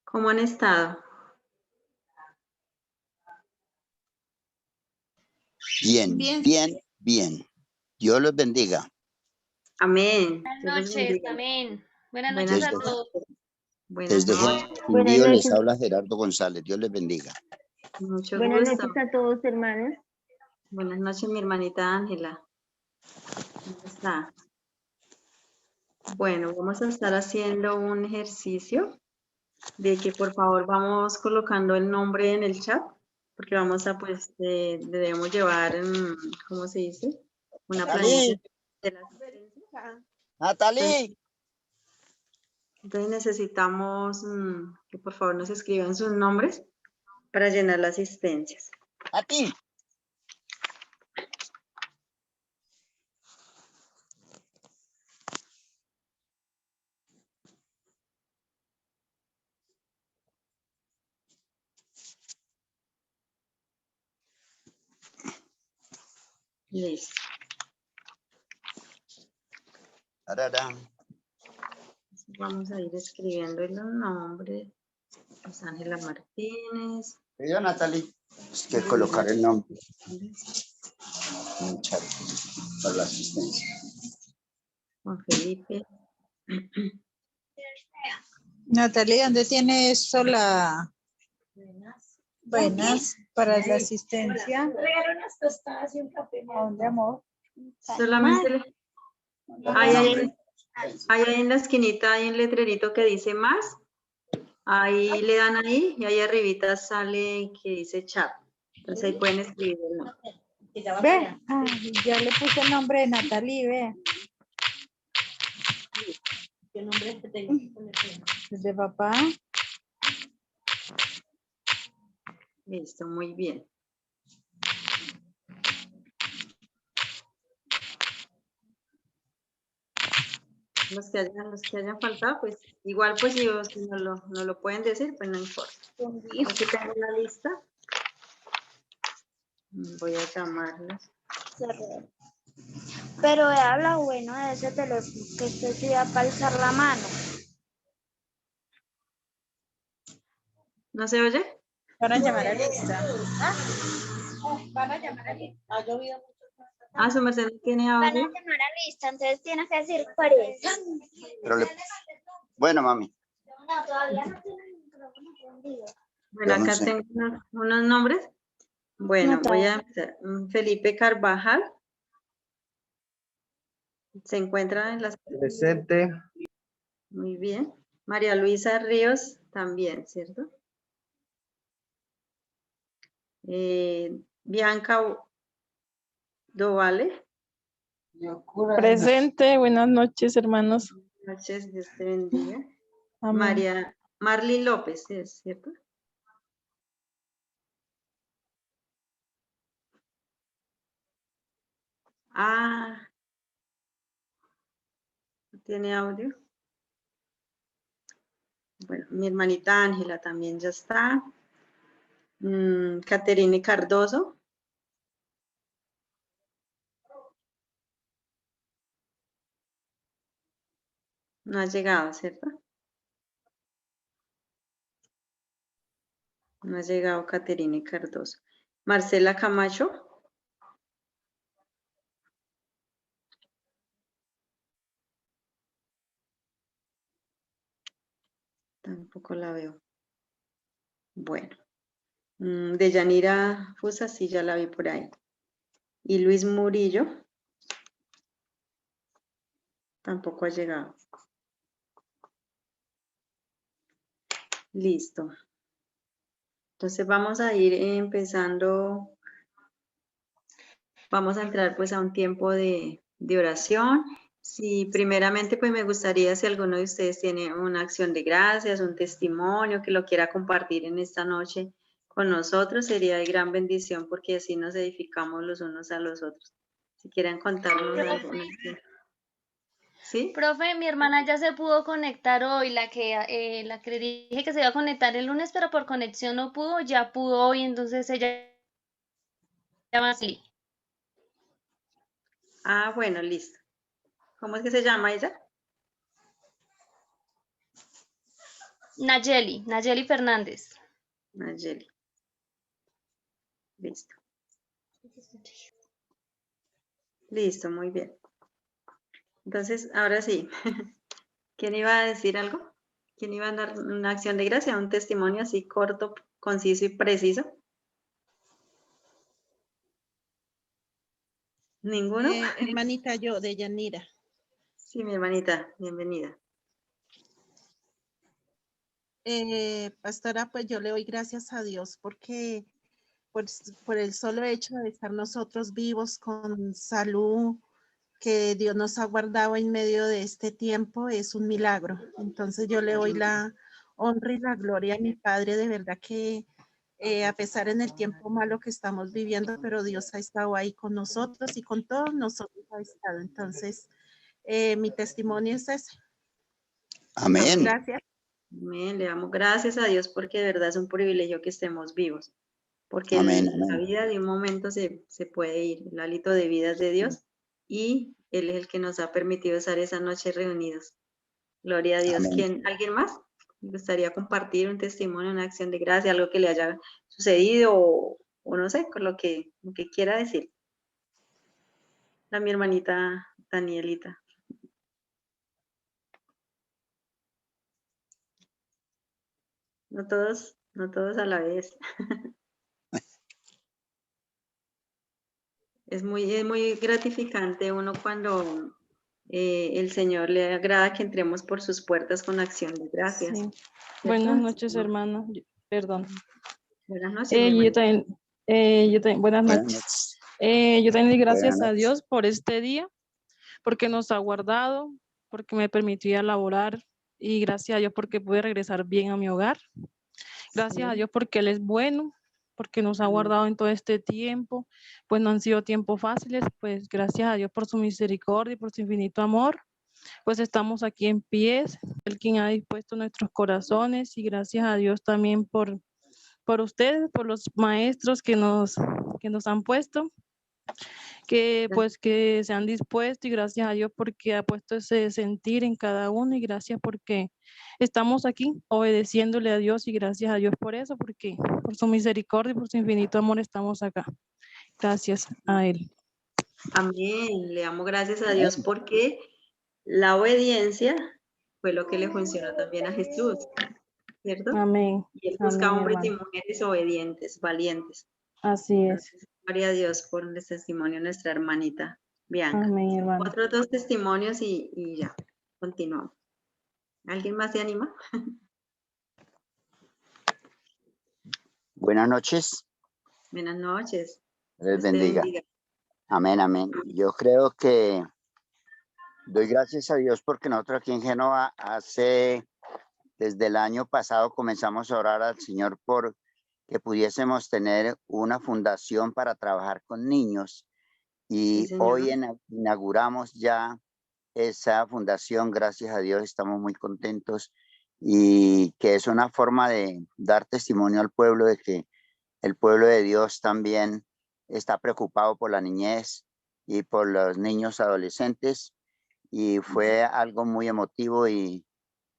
¿Cómo han estado? Bien, bien, bien. Dios los bendiga. Amén. Buenas noches, amén. Buenas noches a todos. Buenas Desde noches. Quindío les habla Gerardo González. Dios les bendiga. Mucho Buenas gusto. noches a todos, hermanos. Buenas noches, mi hermanita Ángela. ¿Cómo está? Bueno, vamos a estar haciendo un ejercicio de que por favor vamos colocando el nombre en el chat, porque vamos a, pues, debemos llevar, ¿cómo se dice? Una planilla de la asistencia. Natalie. Entonces necesitamos que por favor nos escriban sus nombres para llenar las asistencias. A ti. Listo. Tararán. Vamos a ir escribiendo los nombres. Pues Ángela Martínez. Yo, Natalie. Es que colocar el nombre en el chat para la asistencia. Juan Felipe. Natalia, ¿dónde tiene esto la... Buenas, para la asistencia? Regalo unas tostadas y un café. ¿A dónde, amor? Solamente hay ahí en la esquinita hay un letrerito que dice más. Ahí le dan ahí y ahí arribita sale que dice chat. Entonces ahí pueden escribirlo. Ve, ya le puse el nombre de Natalie, ve. ¿Qué nombre es que tengo que poner? ¿El de papá? Listo, muy bien. Los que hayan faltado, pues igual pues si no lo pueden decir, pues no importa. Aquí tengo una lista. Voy a llamarlos. Pero habla bueno de ese teléfono, que usted se iba a alzar la mano. ¿No se oye? Van a llamar a lista. Van a llamar a mí. Ha llovido mucho. Ah, su merced no tiene Van a audio. llamar a lista, entonces tienes que decir por eso. Pero bueno, mami. No, todavía no tiene el micrófono prendido. Bueno, Yo no acá sé. tengo unos nombres. Bueno, No, voy a empezar. Felipe Carvajal. Se encuentra en las... Presente. Muy bien. María Luisa Ríos también, ¿cierto? Bianca Dovale. Presente, buenas noches, hermanos. Buenas noches, Dios te bendiga. Amén. Marley López, ¿es cierto? Ah, ¿no tiene audio? Bueno, mi hermanita Ángela también ya está. Caterine Cardoso. No ha llegado, ¿cierto? No ha llegado Caterine Cardoso. Marcela Camacho. Tampoco la veo. Bueno. Deyanira Fusa, sí, ya la vi por ahí. Y Luis Murillo. Tampoco ha llegado. Listo. Entonces vamos a ir empezando. Vamos a entrar pues a un tiempo de oración. Si primeramente pues me gustaría si alguno de ustedes tiene una acción de gracias, un testimonio que lo quiera compartir en esta noche con nosotros, sería de gran bendición porque así nos edificamos los unos a los otros. Si quieren contarnos alguna. ¿Sí? Profe, mi hermana ya se pudo conectar hoy, la que le dije que se iba a conectar el lunes, pero por conexión no pudo, ya pudo hoy, entonces ella llama así. Ah, bueno, listo. ¿Cómo es que se llama ella? Nayeli Fernández. Nayeli. Listo. Listo, muy bien. Entonces, ahora sí. ¿Quién iba a decir algo? ¿Quién iba a dar una acción de gracia? Un testimonio así corto, conciso y preciso. ¿Ninguno? Hermanita, yo, de Yanira. Sí, mi hermanita, bienvenida. Pastora, pues yo le doy gracias a Dios porque por el solo hecho de estar nosotros vivos con salud, que Dios nos ha guardado en medio de este tiempo, es un milagro. Entonces yo le doy la honra y la gloria a mi Padre, de verdad que a pesar en el tiempo malo que estamos viviendo, pero Dios ha estado ahí con nosotros y con todos nosotros ha estado. Entonces, mi testimonio es ese. Amén. Gracias. Amén. Le damos gracias a Dios porque de verdad es un privilegio que estemos vivos. Porque Amén, la amén. vida de un momento se puede ir. El hálito de vida es de Dios y Él es el que nos ha permitido estar esa noche reunidos. Gloria a Dios. Amén. ¿Alguien más? ¿Me gustaría compartir un testimonio, una acción de gracia, algo que le haya sucedido o no sé, con lo que quiera decir? A mi hermanita Danielita. No todos a la vez. Es muy gratificante uno cuando el Señor le agrada que entremos por sus puertas con acción de gracias. Sí. ¿Cierto? Buenas noches, hermano. Perdón. Buenas noches, mi hermanita. Buenas Buenas noches. noches. Yo también doy Buenas gracias a noches. Dios por este día, porque nos ha guardado, porque me permitía laborar y gracias a Dios porque pude regresar bien a mi hogar. Gracias a Dios porque Él es bueno, porque nos ha Amén. guardado en todo este tiempo, pues no han sido tiempos fáciles, pues gracias a Dios por su misericordia y por su infinito amor, pues estamos aquí en pies, Él quien ha dispuesto nuestros corazones y gracias a Dios también por ustedes, por los maestros que nos han puesto, que pues que se han dispuesto y gracias a Dios porque ha puesto ese sentir en cada uno y gracias porque estamos aquí obedeciéndole a Dios y gracias a Dios por eso, porque por su misericordia y por su infinito amor estamos acá. Gracias a Él. Amén. Le damos gracias a Dios porque la obediencia fue lo que le funcionó también a Jesús, ¿cierto? Amén. Y Él busca Amén, hombres y hermano. mujeres obedientes, valientes. Así es. Entonces, gloria a Dios por el testimonio de nuestra hermanita Bianca. Amén, hermano. Otros dos testimonios y ya, continuamos. ¿Alguien más se anima? Buenas noches. Buenas noches. Les Dios te bendiga. bendiga. Amén, amén. Yo creo que doy gracias a Dios porque nosotros aquí en Génova desde el año pasado comenzamos a orar al Señor por que pudiésemos tener una fundación para trabajar con niños Sí, y señor. hoy inauguramos ya esa fundación, gracias a Dios, estamos muy contentos y que es una forma de dar testimonio al pueblo de que el pueblo de Dios también está preocupado por la niñez y por los niños adolescentes y fue algo muy emotivo y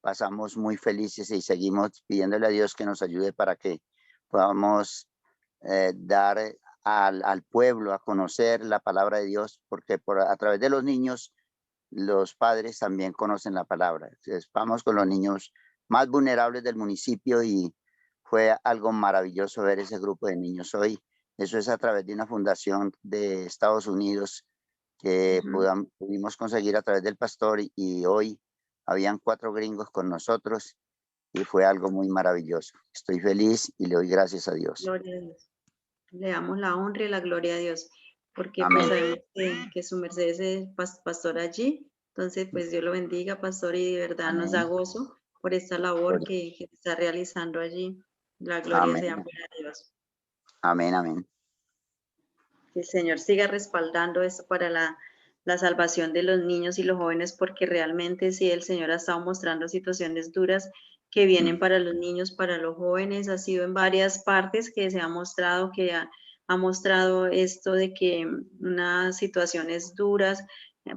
pasamos muy felices y seguimos pidiéndole a Dios que nos ayude para que podamos dar al pueblo a conocer la palabra de Dios, porque a través de los niños los padres también conocen la palabra. Entonces, vamos con los niños más vulnerables del municipio y fue algo maravilloso ver ese grupo de niños hoy. Eso es a través de una fundación de Estados Unidos que pudimos conseguir a través del pastor y hoy habían 4 gringos con nosotros y fue algo muy maravilloso. Estoy feliz y le doy gracias a Dios. Gloria a Dios. Le damos la honra y la gloria a Dios, porque Amén. pues sabemos que su merced es el pastor allí. Entonces, pues Dios lo bendiga, pastor, y de verdad Amén. nos da gozo por esta labor Gloria. que está realizando allí. La gloria Amén. sea para Dios. Amén, amén. Que el Señor siga respaldando esto para la salvación de los niños y los jóvenes, porque realmente sí, el Señor ha estado mostrando situaciones duras que vienen para los niños, para los jóvenes. Ha sido en varias partes que se ha mostrado, ha mostrado esto de que unas situaciones duras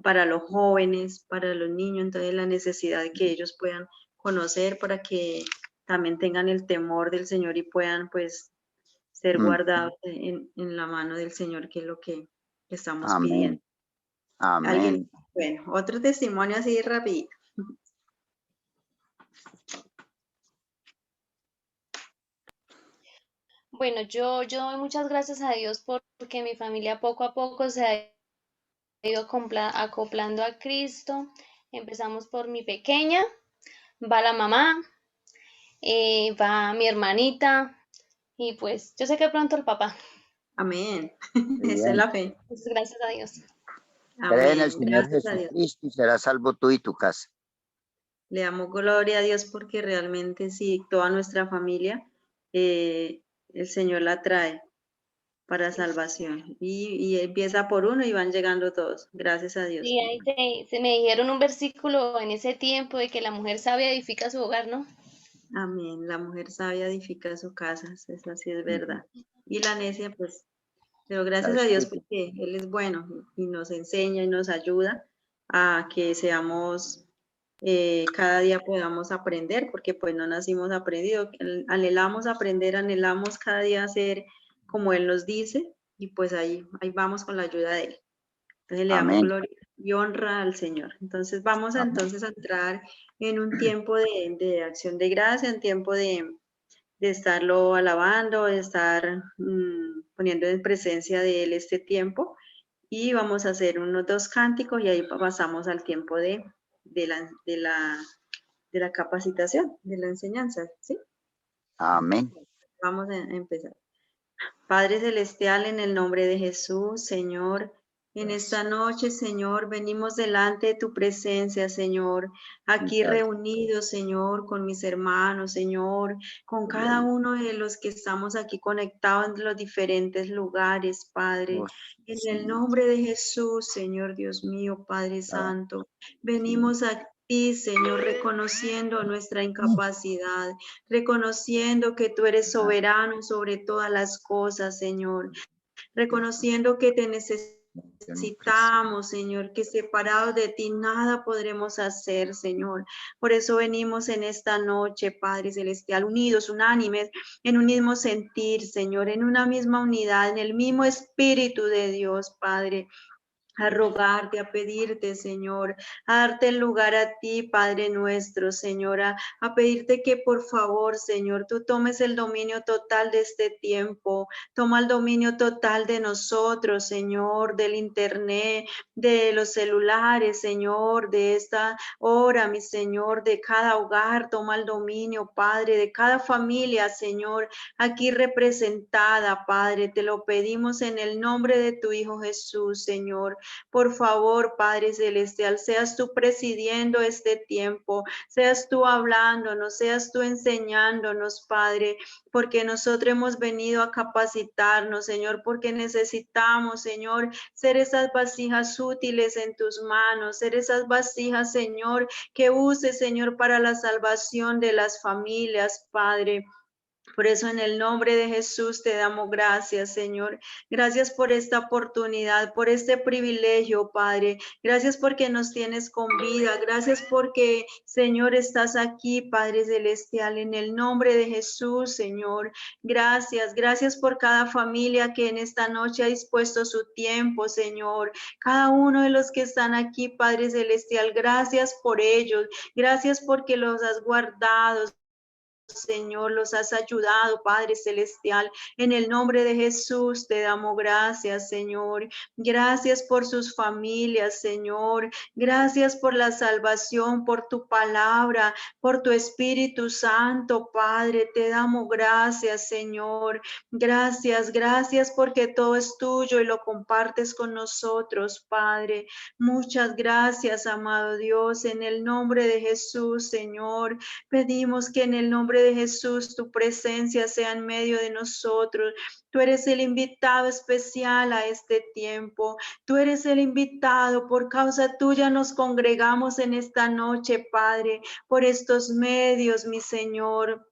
para los jóvenes, para los niños, entonces la necesidad de que ellos puedan conocer para que también tengan el temor del Señor y puedan pues ser guardados en la mano del Señor, que es lo que estamos pidiendo. Amén. Bueno, otro testimonio así rápido. Bueno, yo doy muchas gracias a Dios porque mi familia poco a poco se ha ido acoplando a Cristo. Empezamos por mi pequeña, va la mamá, va mi hermanita y pues yo sé que pronto el papá. Amén. Muy Esa es bien. la fe. Pues gracias a Dios. Cree en el Amén. Señor Gracias a Dios. Jesucristo y serás salvo tú y tu casa. Le damos gloria a Dios porque realmente sí, toda nuestra familia, el Señor la trae para salvación. Y empieza por uno y van llegando todos. Gracias a Dios. Sí, ahí se me dijeron un versículo en ese tiempo de que la mujer sabia edifica su hogar, ¿no? Amén. La mujer sabia edifica su casa. Eso sí es verdad. Y la necia, pues, pero gracias a Dios porque Él es bueno y nos enseña y nos ayuda a que seamos, cada día podamos aprender, porque pues no nacimos aprendidos, anhelamos aprender, anhelamos cada día hacer como Él nos dice, y pues ahí vamos con la ayuda de Él. Entonces le damos Amén. gloria y honra al Señor. Entonces vamos a entrar en un tiempo de acción de gracia, un tiempo de estarlo alabando, de estar poniendo en presencia de Él este tiempo. Y vamos a hacer unos 2 cánticos y ahí pasamos al tiempo de la capacitación, de la enseñanza, ¿sí? Amén. Vamos a empezar. Padre Celestial, en el nombre de Jesús, Señor, en esta noche, Señor, venimos delante de tu presencia, Señor, aquí reunidos, Señor, con mis hermanos, Señor, con cada uno de los que estamos aquí conectados en los diferentes lugares, Padre. En el nombre de Jesús, Señor Dios mío, Padre Santo, venimos a ti, Señor, reconociendo nuestra incapacidad, reconociendo que tú eres soberano sobre todas las cosas, Señor, reconociendo que te necesitamos, Señor, que separados de ti nada podremos hacer, Señor. Por eso venimos en esta noche, Padre Celestial, unidos, unánimes, en un mismo sentir, Señor, en una misma unidad, en el mismo Espíritu de Dios, Padre, a rogarte, a pedirte, Señor, a darte el lugar a ti, Padre nuestro, Señor, a pedirte que por favor, Señor, tú tomes el dominio total de este tiempo, toma el dominio total de nosotros, Señor, del internet, de los celulares, Señor, de esta hora, mi Señor, de cada hogar, toma el dominio, Padre, de cada familia, Señor, aquí representada, Padre, te lo pedimos en el nombre de tu Hijo Jesús, Señor. Por favor, Padre Celestial, seas tú presidiendo este tiempo, seas tú hablándonos, seas tú enseñándonos, Padre, porque nosotros hemos venido a capacitarnos, Señor, porque necesitamos, Señor, ser esas vasijas útiles en tus manos, ser esas vasijas, Señor, que uses, Señor, para la salvación de las familias, Padre. Por eso en el nombre de Jesús te damos gracias, Señor. Gracias por esta oportunidad, por este privilegio, Padre. Gracias porque nos tienes con vida. Gracias porque, Señor, estás aquí, Padre Celestial, en el nombre de Jesús, Señor. Gracias, gracias por cada familia que en esta noche ha dispuesto su tiempo, Señor. Cada uno de los que están aquí, Padre Celestial, gracias por ellos. Gracias porque los has guardado, Señor, los has ayudado, Padre Celestial. En el nombre de Jesús te damos gracias, Señor. Gracias por sus familias, Señor. Gracias por la salvación, por tu palabra, por tu Espíritu Santo, Padre. Te damos gracias, Señor. Gracias, gracias porque todo es tuyo y lo compartes con nosotros, Padre. Muchas gracias, amado Dios. En el nombre de Jesús, Señor, pedimos que en el nombre nombre de Jesús, tu presencia sea en medio de nosotros. Tú eres el invitado especial a este tiempo. Tú eres el invitado. Por causa tuya nos congregamos en esta noche, Padre, por estos medios, mi Señor.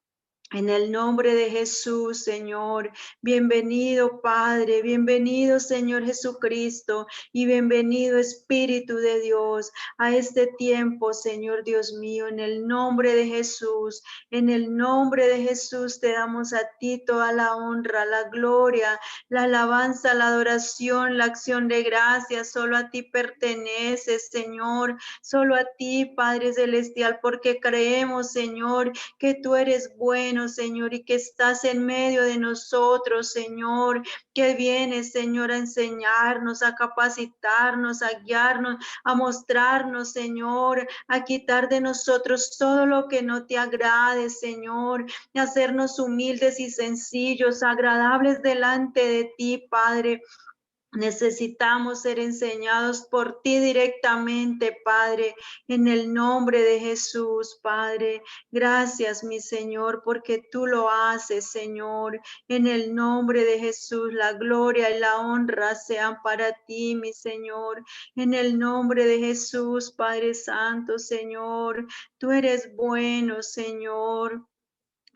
En el nombre de Jesús, Señor, bienvenido Padre, bienvenido Señor Jesucristo y bienvenido Espíritu de Dios a este tiempo, Señor Dios mío, en el nombre de Jesús, en el nombre de Jesús te damos a ti toda la honra, la gloria, la alabanza, la adoración, la acción de gracias, solo a ti pertenece, Señor, solo a ti, Padre Celestial, porque creemos, Señor, que tú eres bueno, Señor, y que estás en medio de nosotros, Señor, que vienes, Señor, a enseñarnos, a capacitarnos, a guiarnos, a mostrarnos, Señor, a quitar de nosotros todo lo que no te agrade, Señor, y hacernos humildes y sencillos, agradables delante de ti, Padre. Necesitamos ser enseñados por ti directamente, Padre, en el nombre de Jesús, Padre. Gracias, mi Señor, porque tú lo haces, Señor. En el nombre de Jesús, la gloria y la honra sean para ti, mi Señor. En el nombre de Jesús, Padre Santo, Señor. Tú eres bueno, Señor.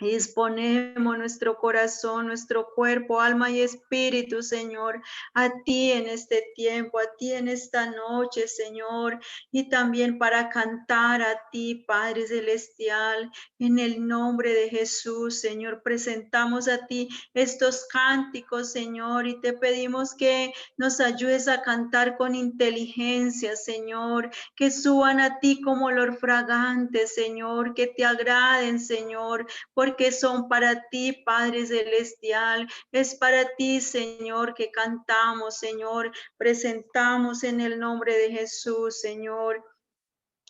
Y disponemos nuestro corazón, nuestro cuerpo, alma y espíritu, Señor, a ti en este tiempo, a ti en esta noche, Señor, y también para cantar a ti, Padre Celestial, en el nombre de Jesús, Señor, presentamos a ti estos cánticos, Señor, y te pedimos que nos ayudes a cantar con inteligencia, Señor, que suban a ti como olor fragante, Señor, que te agraden, Señor, porque son para ti, Padre Celestial. Es para ti, Señor, que cantamos, Señor. Presentamos en el nombre de Jesús, Señor,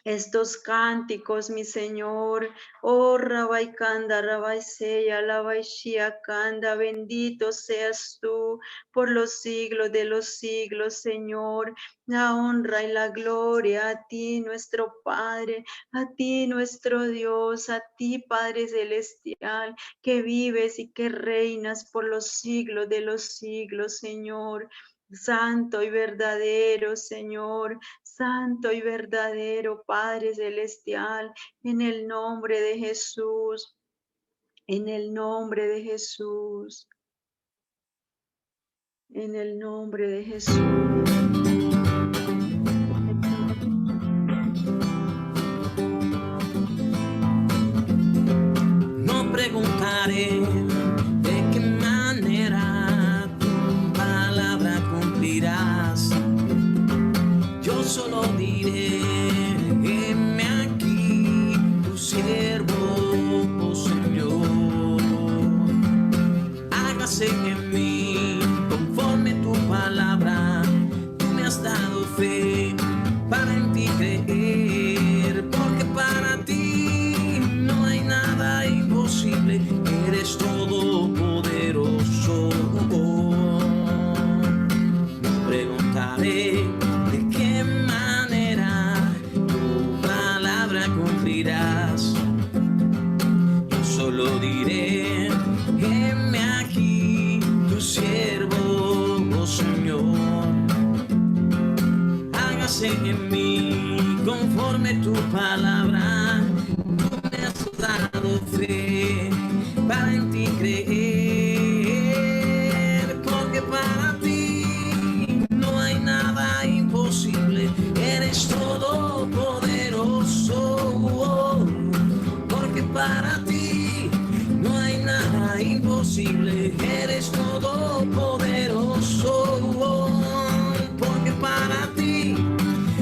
estos cánticos, mi Señor. Oh, Rabaikanda, Rabaiseya, Labaishia Kanda, bendito seas tú por los siglos de los siglos, Señor. La honra y la gloria a ti, nuestro Padre, a ti, nuestro Dios, a ti, Padre Celestial, que vives y que reinas por los siglos de los siglos, Señor. Santo y verdadero, Señor, santo y verdadero, Padre Celestial, en el nombre de Jesús, en el nombre de Jesús, en el nombre de Jesús. No preguntaré de qué manera tu palabra cumplirás. Yo solo diré, heme aquí, tu siervo, oh Señor. Hágase en mí conforme tu palabra. Tú me has dado fe para en ti creer, porque para ti no hay nada imposible. Eres todopoderoso. No preguntaré de qué manera tu palabra cumplirás. Yo solo diré, heme aquí, tu siervo, oh Señor. Hágase en mí conforme tu palabra. Tú me has dado fe para en ti creer, porque para ti no hay nada imposible. Eres todopoderoso, porque para ti no hay nada imposible. Eres todopoderoso, porque para ti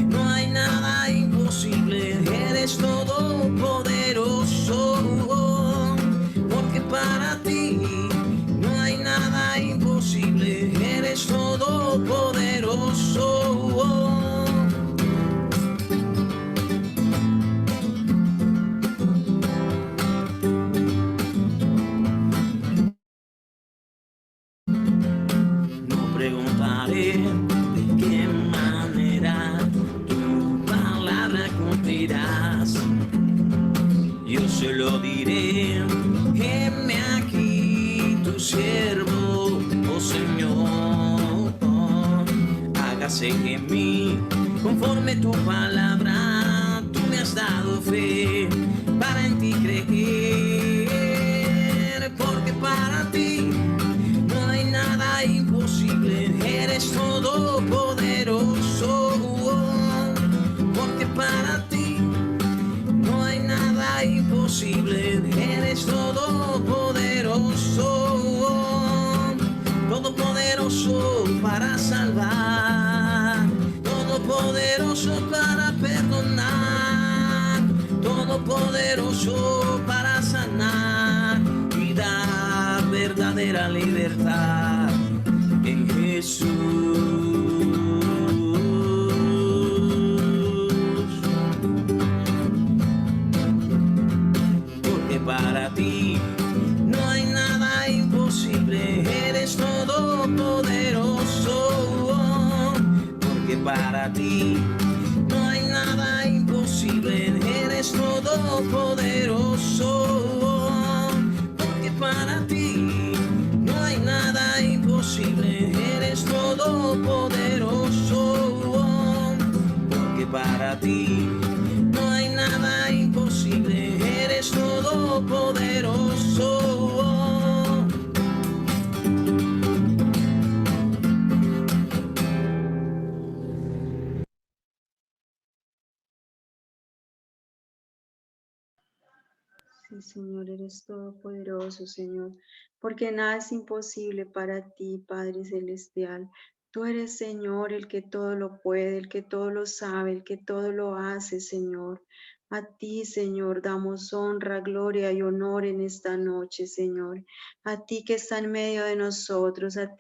no hay nada imposible. Eres todopoderoso, porque para ti no hay nada imposible. Eres todopoderoso. No preguntaré de qué manera tu palabra cumplirás. yo se lo diré. Heme aquí, tu siervo, oh Señor, hágase en mí conforme tu palabra. Tú me has dado fe para en ti creer, porque para ti no hay nada imposible, eres todopoderoso, porque para ti no hay nada imposible, eres todopoderoso, todopoderoso para salvar, todopoderoso para perdonar, todopoderoso para sanar y dar verdadera libertad en Jesús. Porque para ti no hay nada imposible, eres todopoderoso. Porque para ti no hay nada imposible, eres todopoderoso. Porque para ti no hay nada imposible, eres todopoderoso. Porque para ti no hay nada imposible, eres todopoderoso. Sí, Señor, eres todopoderoso, Señor, porque nada es imposible para ti, Padre Celestial. Tú eres, Señor, el que todo lo puede, el que todo lo sabe, el que todo lo hace, Señor. A ti, Señor, damos honra, gloria y honor en esta noche, Señor. A ti que está en medio de nosotros, a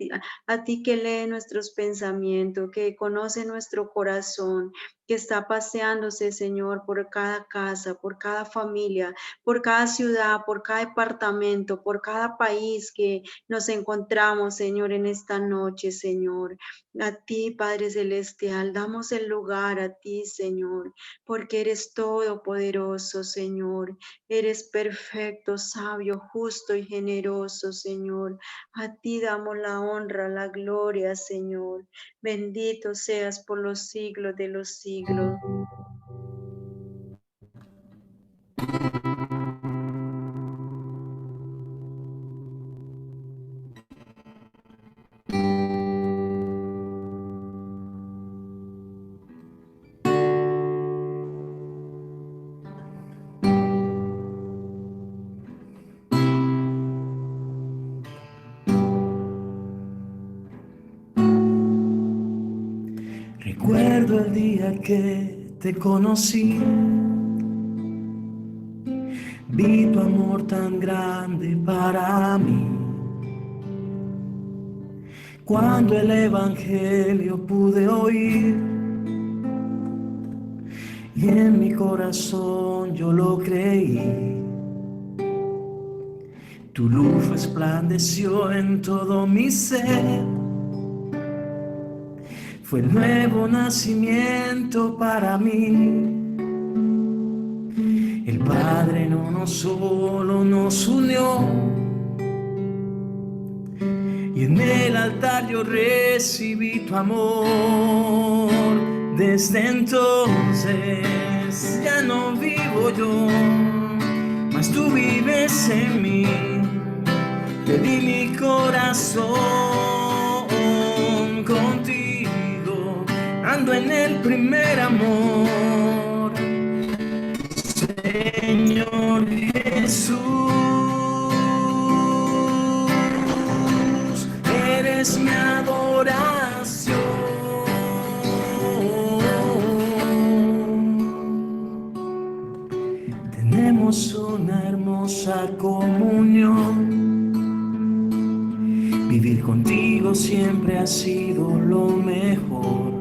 ti que lee nuestros pensamientos, que conoce nuestro corazón, que está paseándose, Señor, por cada casa, por cada familia, por cada ciudad, por cada departamento, por cada país que nos encontramos, Señor, en esta noche, Señor. A ti, Padre Celestial, damos el lugar a ti, Señor, porque eres todopoderoso, Señor. Eres perfecto, sabio, justo y generoso, Señor. A ti damos la honra, la gloria, Señor. Bendito seas por los siglos de los siglos. Recuerdo el día que te conocí, vi tu amor tan grande para mí. Cuando el evangelio pude oír, y en mi corazón yo lo creí. Tu luz resplandeció en todo mi ser. Fue el nuevo nacimiento para mí. El Padre no nos solo nos unió, y en el altar yo recibí tu amor. Desde entonces ya no vivo yo, mas tú vives en mí. Te di mi corazón, contigo ando en el primer amor. Señor Jesús, eres mi adoración. Tenemos una hermosa comunión. Vivir contigo siempre ha sido lo mejor.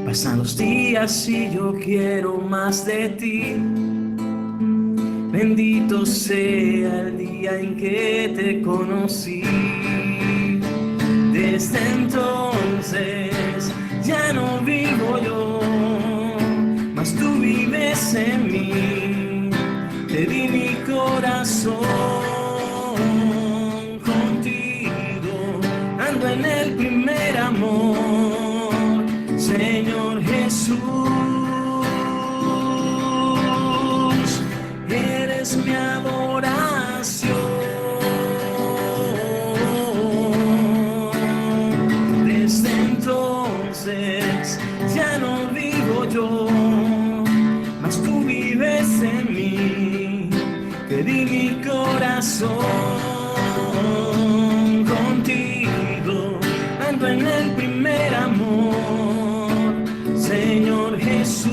Pasan los días y yo quiero más de ti. Bendito sea el día en que te conocí. Desde entonces ya no vivo yo, mas tú vives en mí. eres mi adoración. Desde entonces ya no vivo yo, mas tú vives en mí. Te di mi corazón, contigo ando en el primer amor, Señor Jesús.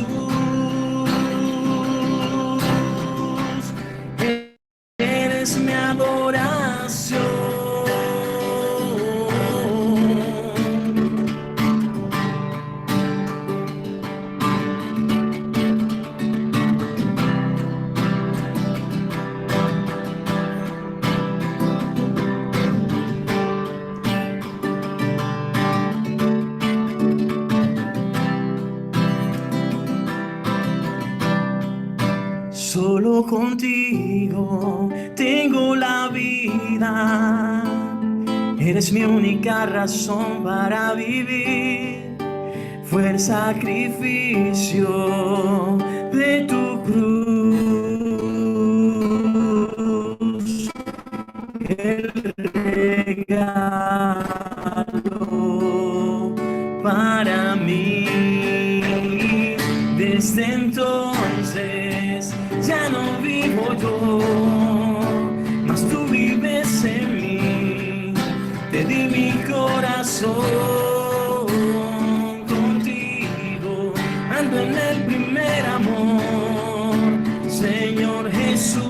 Eres mi adoración. Solo contigo tengo la vida, eres mi única razón para vivir. Fue el sacrificio de tu cruz, el regalo para mí. Desde entonces ya no vivo yo, mas tú vives en mí. Te di mi corazón, contigo ando en el primer amor, Señor Jesús.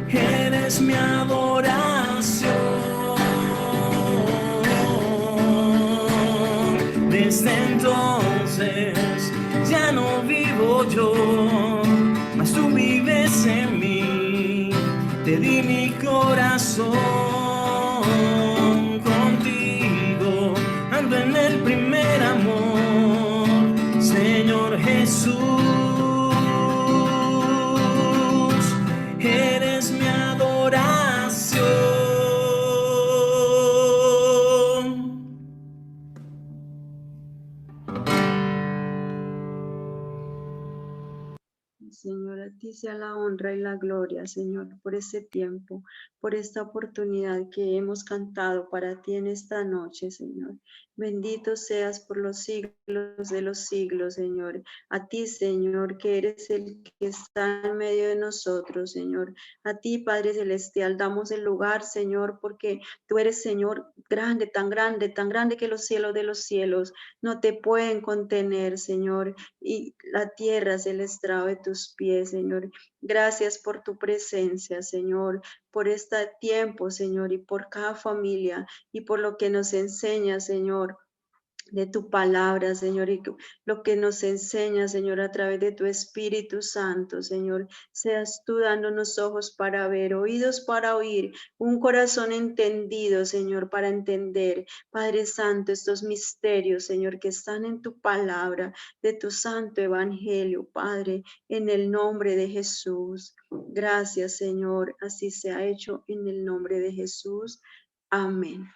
Eres mi adoración. Desde entonces ya no vivo yo, mas tú vives en mí. Te di mi corazón, contigo ando en el primer amor, Señor Jesús. Eres mi adoración. Señor, a ti sea la honra y la gloria, Señor, por este tiempo, por esta oportunidad que hemos cantado para ti en esta noche, Señor. Bendito seas por los siglos de los siglos, Señor. A ti, Señor, que eres el que está en medio de nosotros, Señor. A ti, Padre Celestial, damos el lugar, Señor, porque tú eres, Señor, grande, tan grande que los cielos de los cielos no te pueden contener, Señor. Y la tierra es el estrado de tus pies, Señor. Gracias por tu presencia, Señor, por este tiempo, Señor, y por cada familia, y por lo que nos enseña, Señor, de tu palabra, Señor, y lo que nos enseña, Señor, a través de tu Espíritu Santo, Señor. Seas tú dándonos ojos para ver, oídos para oír, un corazón entendido, Señor, para entender, Padre Santo, estos misterios, Señor, que están en tu palabra, de tu santo evangelio, Padre, en el nombre de Jesús. Gracias, Señor, así se ha hecho en el nombre de Jesús. Amén.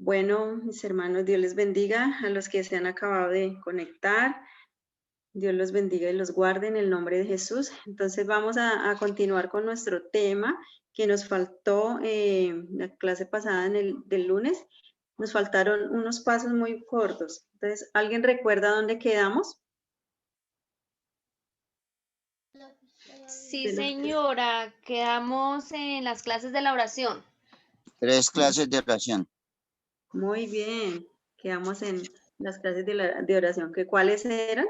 Bueno, mis hermanos, Dios les bendiga a los que se han acabado de conectar. Dios los bendiga y los guarde en el nombre de Jesús. Entonces vamos a continuar con nuestro tema que nos faltó la clase pasada del lunes. Nos faltaron unos pasos muy cortos. Entonces, ¿alguien recuerda dónde quedamos? Sí, señora, quedamos en las clases de la oración. 3 clases de oración. Muy bien, quedamos en las clases de oración. ¿Cuáles eran?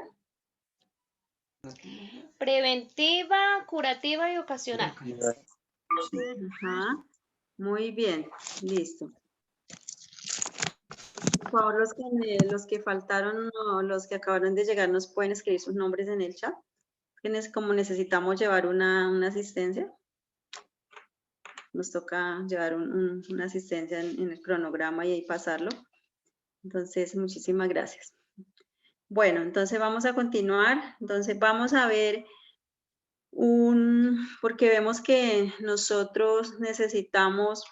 Preventiva, curativa y ocasional. Ajá, muy bien, listo. Por favor, los que faltaron o los que acabaron de llegar nos pueden escribir sus nombres en el chat. Como necesitamos llevar una asistencia, nos toca llevar una asistencia en el cronograma y ahí pasarlo. Entonces, muchísimas gracias. Bueno, entonces vamos a continuar. Entonces vamos a ver porque vemos que nosotros necesitamos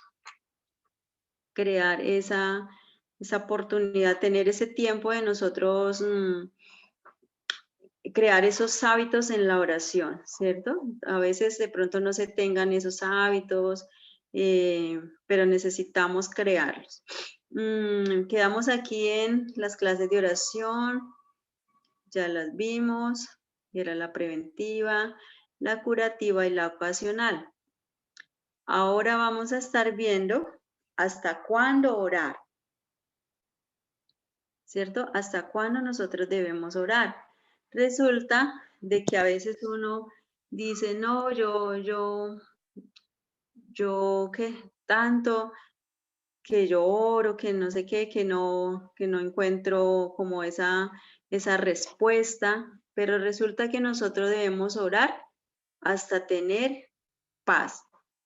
crear esa esa oportunidad, tener ese tiempo de nosotros crear esos hábitos en la oración, ¿cierto? A veces de pronto no se tengan esos hábitos, pero necesitamos crearlos. Quedamos aquí en las clases de oración, ya las vimos, era la preventiva, la curativa y la ocasional. Ahora vamos a estar viendo hasta cuándo orar, ¿cierto? Hasta cuándo nosotros debemos orar. Resulta de que a veces uno dice, no, yo qué tanto que yo oro, que no sé qué, que no encuentro como esa respuesta, pero resulta que nosotros debemos orar hasta tener paz,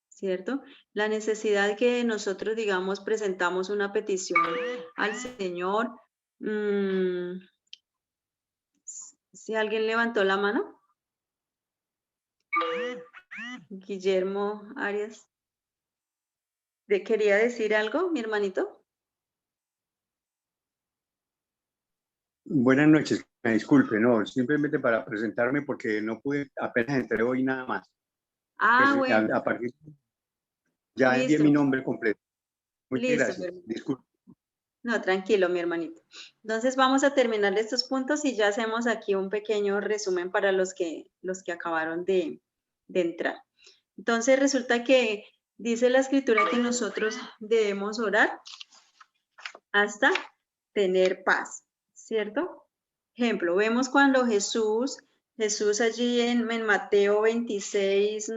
¿cierto? La necesidad que nosotros, digamos, presentamos una petición al Señor. Si alguien levantó la mano. Guillermo Arias. ¿Quería decir algo, mi hermanito? Buenas noches, me disculpe, no, simplemente para presentarme porque no pude, apenas entré hoy nada más. Ah, Pues, bueno. a partir, ya envié Listo. mi nombre completo. Muchas Listo, gracias, disculpe. No, tranquilo, mi hermanito. Entonces vamos a terminar estos puntos y ya hacemos aquí un pequeño resumen para los que acabaron de entrar. Entonces resulta que dice la escritura que nosotros debemos orar hasta tener paz, ¿cierto? Ejemplo, vemos cuando Jesús allí en Mateo 26,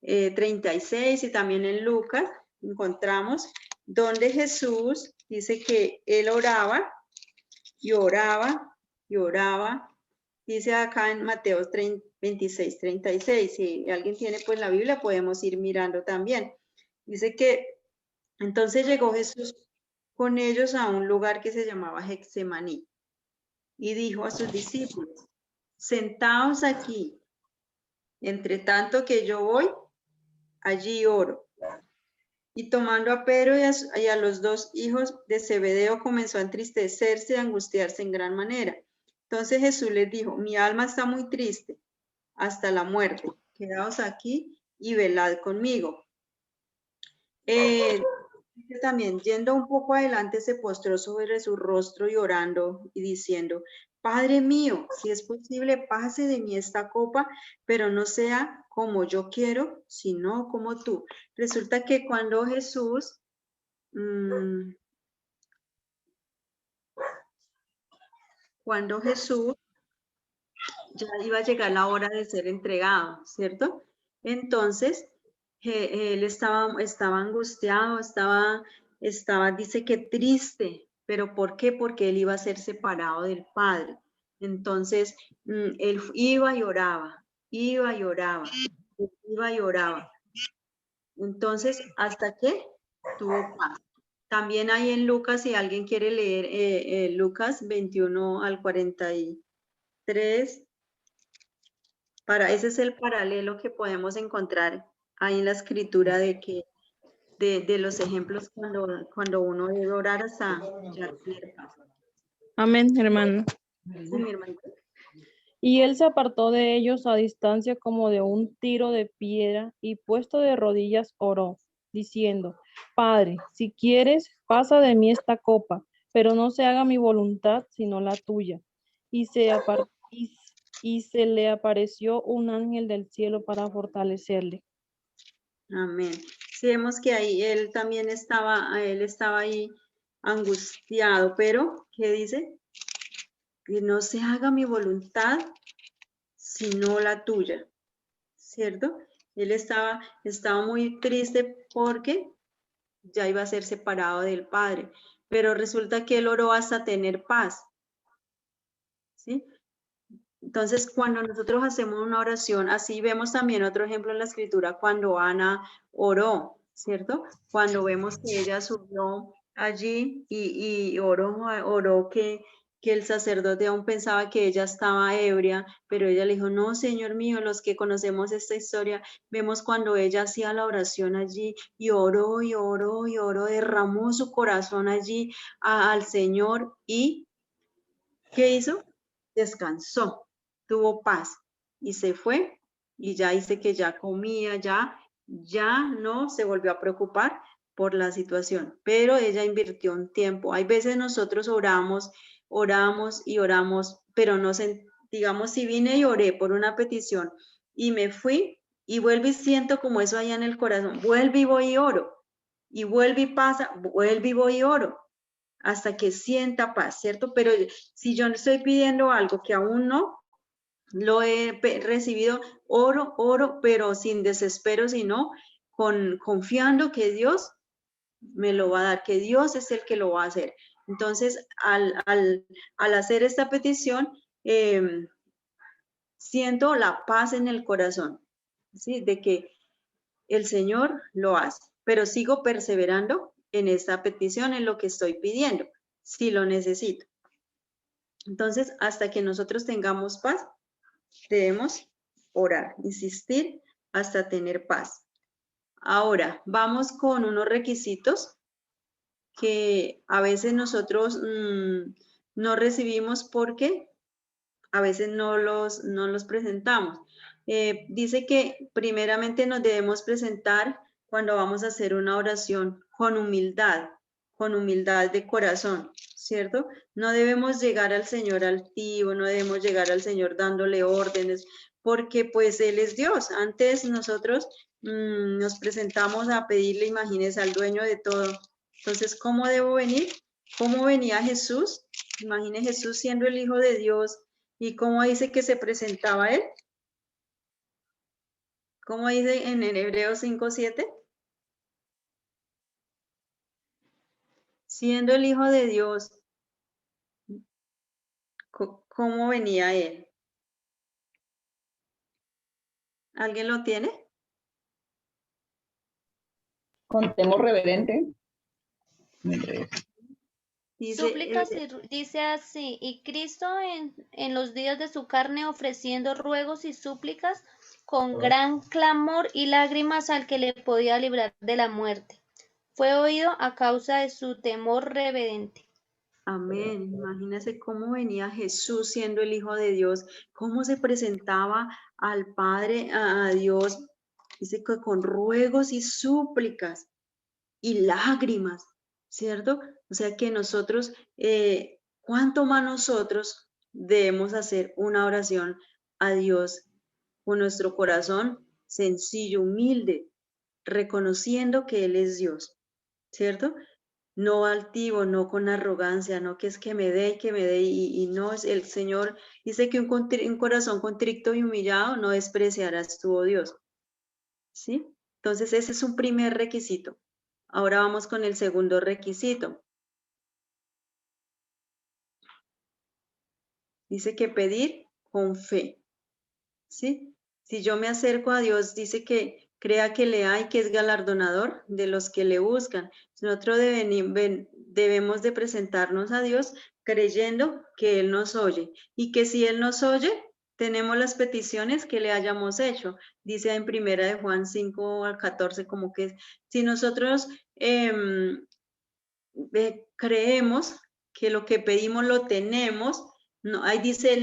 36 y también en Lucas encontramos donde Jesús dice que él oraba y oraba y oraba. Dice acá en Mateo 26, 36, si alguien tiene pues la Biblia podemos ir mirando también. Dice que entonces llegó Jesús con ellos a un lugar que se llamaba Getsemaní y dijo a sus discípulos, sentaos aquí, entre tanto que yo voy, allí oro. Y tomando a Pedro y a los dos hijos de Zebedeo comenzó a entristecerse y a angustiarse en gran manera. Entonces Jesús les dijo, mi alma está muy triste hasta la muerte, quedaos aquí y velad conmigo. También yendo un poco adelante se postró sobre su rostro y orando y diciendo, Padre mío, si es posible, pase de mí esta copa, pero no sea como yo quiero, sino como tú. Resulta que cuando Jesús ya iba a llegar la hora de ser entregado, ¿cierto? Entonces, él estaba angustiado, dice que triste, pero ¿por qué? Porque él iba a ser separado del Padre. Entonces, él iba y oraba, iba y oraba, iba y oraba. Entonces, ¿hasta qué? Tuvo paz. También hay en Lucas, si alguien quiere leer Lucas 21 al 43, ese es el paralelo que podemos encontrar ahí en la escritura de que de los ejemplos cuando uno debe orar hasta ya tener paz. Amén, hermano. Sí, mi hermanito. Y él se apartó de ellos a distancia como de un tiro de piedra y puesto de rodillas oró, diciendo, Padre, si quieres, pasa de mí esta copa, pero no se haga mi voluntad sino la tuya. Y se le apareció un ángel del cielo para fortalecerle. Amén. Sí, vemos que ahí él también estaba ahí angustiado, pero ¿qué dice? Que no se haga mi voluntad sino la tuya, ¿cierto? Él estaba muy triste porque ya iba a ser separado del Padre, pero resulta que él oró hasta tener paz, ¿sí? Entonces, cuando nosotros hacemos una oración, así vemos también otro ejemplo en la escritura, cuando Ana oró, ¿cierto? Cuando vemos que ella subió allí y oró que que el sacerdote aún pensaba que ella estaba ebria, pero ella le dijo, no, Señor mío, los que conocemos esta historia, vemos cuando ella hacía la oración allí y oró y oró y oró, derramó su corazón allí al Señor y ¿qué hizo? Descansó, tuvo paz y se fue y ya dice que ya comía, ya no se volvió a preocupar por la situación, pero ella invirtió un tiempo. Hay veces nosotros oramos y oramos, pero no sé, digamos, si vine y oré por una petición y me fui y vuelvo y siento como eso allá en el corazón, vuelvo y voy y oro, y vuelvo y pasa, vuelvo y voy y oro, hasta que sienta paz, ¿cierto? Pero si yo estoy pidiendo algo que aún no lo he recibido, oro, pero sin desespero, sino confiando que Dios me lo va a dar, que Dios es el que lo va a hacer. Entonces, al hacer esta petición, siento la paz en el corazón, ¿sí? De que el Señor lo hace, pero sigo perseverando en esta petición, en lo que estoy pidiendo, si lo necesito. Entonces, hasta que nosotros tengamos paz, debemos orar, insistir hasta tener paz. Ahora, vamos con unos requisitos que a veces nosotros no recibimos porque a veces no los presentamos. Dice que primeramente nos debemos presentar cuando vamos a hacer una oración con humildad de corazón, ¿cierto? No debemos llegar al Señor altivo, no debemos llegar al Señor dándole órdenes, porque pues Él es Dios. Antes nosotros nos presentamos a pedirle, imagínense, al dueño de todo. Entonces, ¿cómo debo venir? ¿Cómo venía Jesús? Imagine Jesús siendo el Hijo de Dios. ¿Y cómo dice que se presentaba Él? ¿Cómo dice en el Hebreos 5:7? Siendo el Hijo de Dios, ¿cómo venía Él? ¿Alguien lo tiene? Con temor reverente. Súplicas, dice así, y Cristo en los días de su carne ofreciendo ruegos y súplicas con gran clamor y lágrimas al que le podía librar de la muerte. Fue oído a causa de su temor reverente. Amén. Imagínense cómo venía Jesús siendo el Hijo de Dios, cómo se presentaba al Padre, a Dios, dice que con ruegos y súplicas y lágrimas, ¿cierto? O sea que nosotros, ¿cuánto más nosotros debemos hacer una oración a Dios con nuestro corazón sencillo, humilde, reconociendo que Él es Dios, ¿cierto? No altivo, no con arrogancia, no que es que me dé y no es el Señor. Dice que un corazón contrito y humillado no despreciarás tú, oh Dios. ¿Sí? Entonces ese es un primer requisito. Ahora vamos con el segundo requisito. Dice que pedir con fe. ¿Sí? Si yo me acerco a Dios, dice que crea que le hay, que es galardonador de los que le buscan. Nosotros debemos de presentarnos a Dios creyendo que Él nos oye y que si Él nos oye, tenemos las peticiones que le hayamos hecho. Dice en primera de Juan 5:14 como que si nosotros creemos que lo que pedimos lo tenemos, no, ahí dice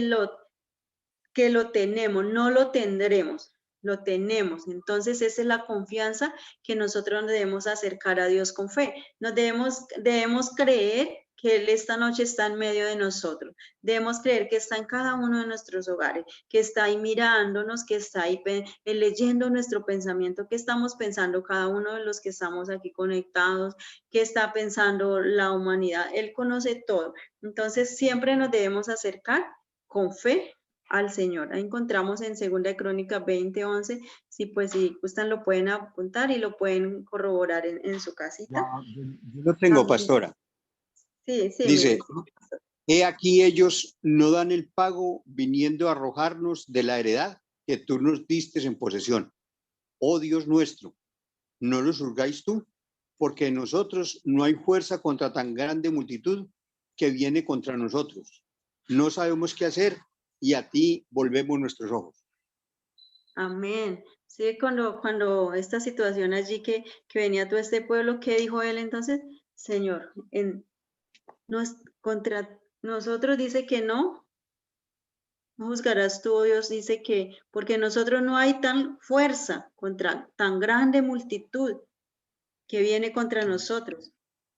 que lo tenemos, no lo tendremos, lo tenemos. Entonces esa es la confianza que nosotros nos debemos acercar a Dios con fe. Nos debemos creer que Él esta noche está en medio de nosotros. Debemos creer que está en cada uno de nuestros hogares, que está ahí mirándonos, que está ahí leyendo nuestro pensamiento, que estamos pensando cada uno de los que estamos aquí conectados, que está pensando la humanidad. Él conoce todo. Entonces siempre nos debemos acercar con fe al Señor. Ahí encontramos en 2 de Crónicas 20:11. Si gustan lo pueden apuntar y lo pueden corroborar en su casita. Yo lo tengo, pastora. Sí, Dice, he aquí ellos no dan el pago viniendo a arrojarnos de la heredad que tú nos diste en posesión. Oh Dios nuestro, no los juzgáis tú, porque en nosotros no hay fuerza contra tan grande multitud que viene contra nosotros. no sabemos qué hacer y a ti volvemos nuestros ojos. Amén. Sí, cuando esta situación allí que venía todo este pueblo, ¿qué dijo él entonces? Señor, contra nosotros dice que no juzgarás tú, Dios, dice que, porque nosotros no hay tan fuerza contra tan grande multitud que viene contra nosotros.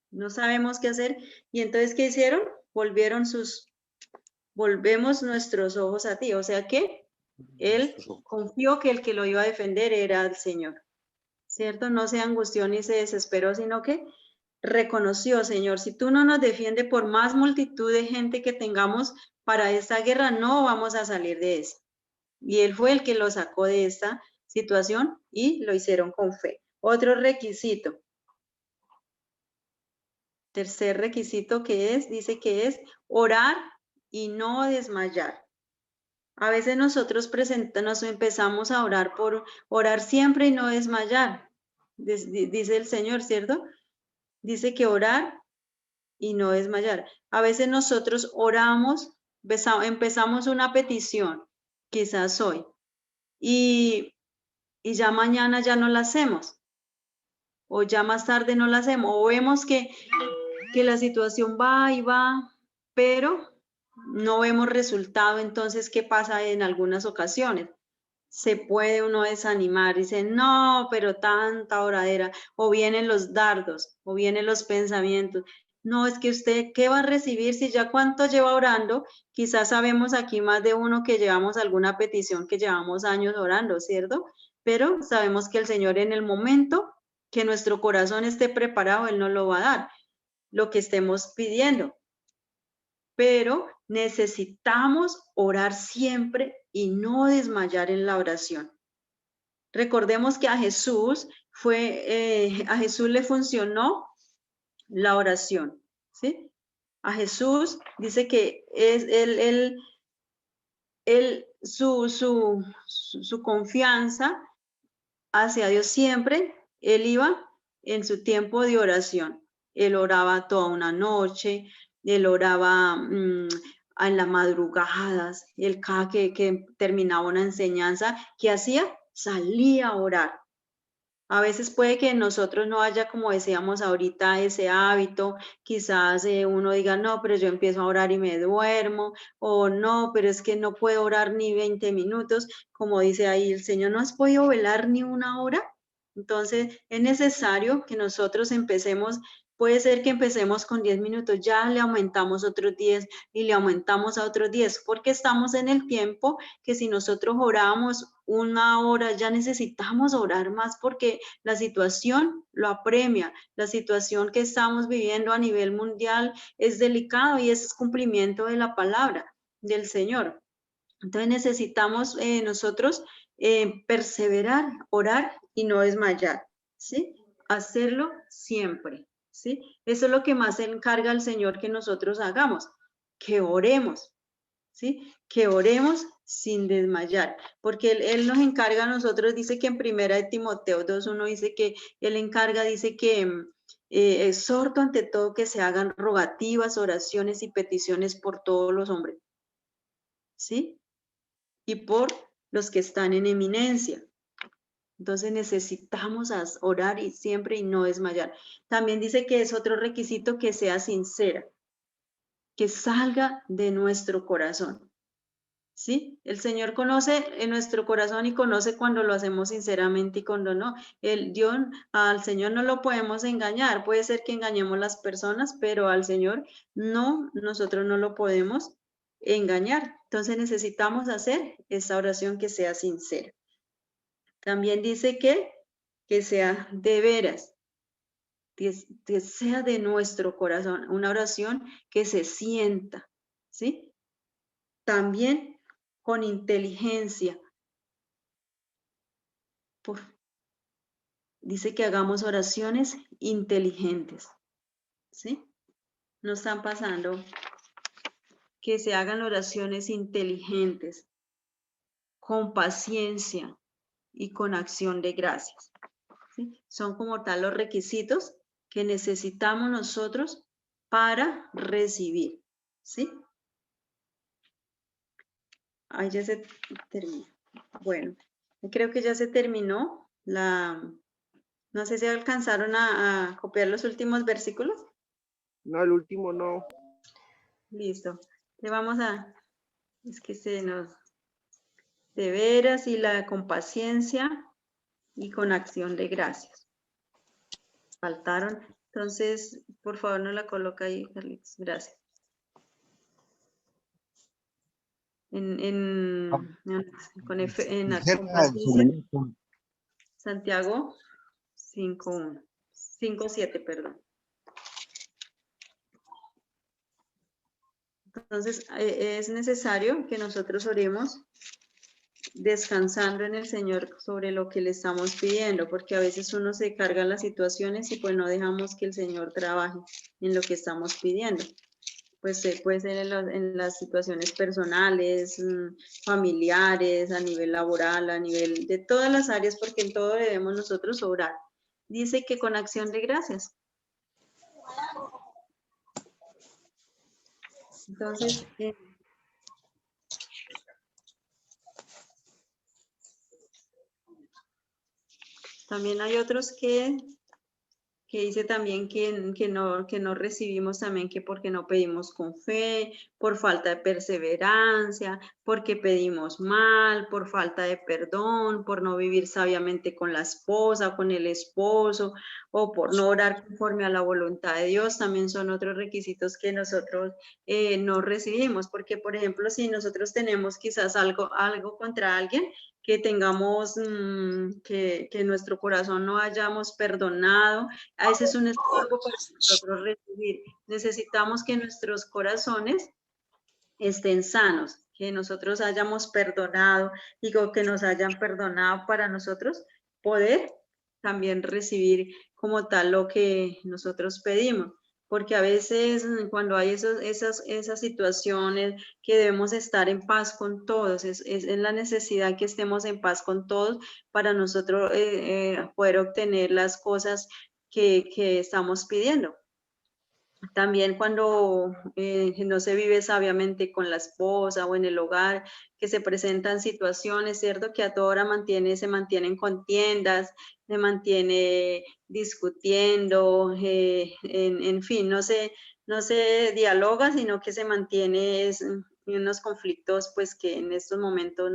No sabemos qué hacer. Y entonces, ¿qué hicieron? Volvemos nuestros ojos a ti. O sea que él confió que el que lo iba a defender era el Señor, ¿cierto? No se angustió ni se desesperó, sino que reconoció, Señor, si tú no nos defiendes por más multitud de gente que tengamos para esta guerra, no vamos a salir de esa. Y él fue el que lo sacó de esta situación y lo hicieron con fe. Otro requisito. Tercer requisito dice que es orar y no desmayar. A veces nosotros nos empezamos a orar por orar siempre y no desmayar. Dice el Señor, ¿cierto? Dice que orar y no desmayar. A veces nosotros oramos, empezamos una petición, quizás hoy, y ya mañana ya no la hacemos, o ya más tarde no la hacemos, o vemos que la situación va y va, pero no vemos resultado. Entonces, ¿qué pasa en algunas ocasiones? Se puede uno desanimar, dice, no, pero tanta oradera, o vienen los dardos, o vienen los pensamientos. No, es que usted, ¿qué va a recibir si ya cuánto lleva orando? Quizás sabemos aquí más de uno que llevamos alguna petición que llevamos años orando, ¿cierto? Pero sabemos que el Señor en el momento que nuestro corazón esté preparado, Él nos lo va a dar, lo que estemos pidiendo. Pero necesitamos orar siempre y no desmayar en la oración. Recordemos que a Jesús le funcionó la oración, ¿sí? A Jesús dice que su confianza hacia Dios siempre, él iba en su tiempo de oración. Él oraba toda una noche, él oraba en las madrugadas, él cada que terminaba una enseñanza, ¿qué hacía? Salía a orar. A veces puede que nosotros no haya, como decíamos ahorita, ese hábito. Quizás uno diga, no, pero yo empiezo a orar y me duermo, o no, pero es que no puedo orar ni 20 minutos. Como dice ahí el Señor, ¿no has podido velar ni una hora? Entonces, es necesario que nosotros empecemos. Puede ser que empecemos con 10 minutos, ya le aumentamos otros 10 y le aumentamos a otros 10, porque estamos en el tiempo que si nosotros oramos una hora, ya necesitamos orar más porque la situación lo apremia. La situación que estamos viviendo a nivel mundial es delicado y es cumplimiento de la palabra del Señor. Entonces necesitamos nosotros perseverar, orar y no desmayar, ¿sí? Hacerlo siempre, ¿sí? Eso es lo que más encarga el Señor que nosotros hagamos, que oremos, ¿sí? Que oremos sin desmayar, porque él nos encarga a nosotros, dice que en 1 Timoteo 2:1 dice que Él encarga, dice que exhorto ante todo que se hagan rogativas, oraciones y peticiones por todos los hombres, ¿sí? Y por los que están en eminencia. Entonces necesitamos orar y siempre y no desmayar. También dice que es otro requisito que sea sincera, que salga de nuestro corazón. ¿Sí? El Señor conoce en nuestro corazón y conoce cuando lo hacemos sinceramente y cuando no. Al Señor no lo podemos engañar. Puede ser que engañemos a las personas, pero al Señor no, nosotros no lo podemos engañar. Entonces necesitamos hacer esa oración que sea sincera. También dice que sea de veras, que sea de nuestro corazón, una oración que se sienta, ¿sí? También con inteligencia. Dice que hagamos oraciones inteligentes, ¿sí? No están pasando que se hagan oraciones inteligentes, con paciencia y con acción de gracias, ¿sí? Son como tal los requisitos que necesitamos nosotros para recibir, ¿sí? Ahí ya se terminó. Bueno, creo que ya se terminó la... No sé si alcanzaron a copiar los últimos versículos. No, el último no. Listo. Le vamos a... Es que se nos... De veras y la con paciencia y con acción de gracias. Faltaron. Entonces, por favor, no la coloca ahí, Carlitos. Gracias. Con paciencia. Santiago 5:1. 5:7, perdón. Entonces, es necesario que nosotros oremos descansando en el Señor sobre lo que le estamos pidiendo, porque a veces uno se carga las situaciones y pues no dejamos que el Señor trabaje en lo que estamos pidiendo. Pues puede ser en las situaciones personales, familiares, a nivel laboral, a nivel de todas las áreas, porque en todo debemos nosotros orar. Dice que con acción de gracias. Entonces, también hay otros que dice también que no recibimos también que porque no pedimos con fe, por falta de perseverancia, porque pedimos mal, por falta de perdón, por no vivir sabiamente con la esposa, con el esposo, o por no orar conforme a la voluntad de Dios, también son otros requisitos que nosotros no recibimos, porque por ejemplo, si nosotros tenemos quizás algo contra alguien, que tengamos, que nuestro corazón no hayamos perdonado, a veces es un estorbo para nosotros recibir. Necesitamos que nuestros corazones estén sanos, que nosotros hayamos perdonado, digo que nos hayan perdonado para nosotros poder también recibir como tal lo que nosotros pedimos. Porque a veces cuando hay esas situaciones que debemos estar en paz con todos, es la necesidad que estemos en paz con todos para nosotros poder obtener las cosas que estamos pidiendo. También cuando no se vive sabiamente con la esposa o en el hogar, que se presentan situaciones, ¿cierto? Que a toda hora se mantienen contiendas, se mantiene discutiendo, en fin, no se dialoga, sino que se mantiene en unos conflictos, pues que en estos momentos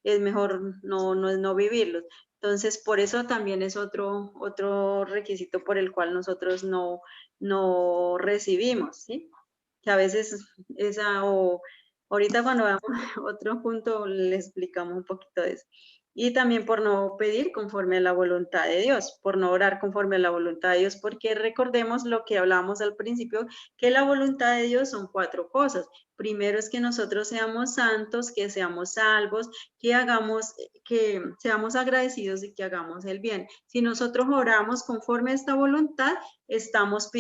es mejor no vivirlos. Entonces, por eso también es otro requisito por el cual nosotros no recibimos, ¿sí? Que a veces ahorita cuando veamos otro punto le explicamos un poquito de eso. Y también por no pedir conforme a la voluntad de Dios, por no orar conforme a la voluntad de Dios, porque recordemos lo que hablábamos al principio, que la voluntad de Dios son 4 cosas. Primero es que nosotros seamos santos, que seamos salvos, que seamos agradecidos y que hagamos el bien. Si nosotros oramos conforme a esta voluntad, estamos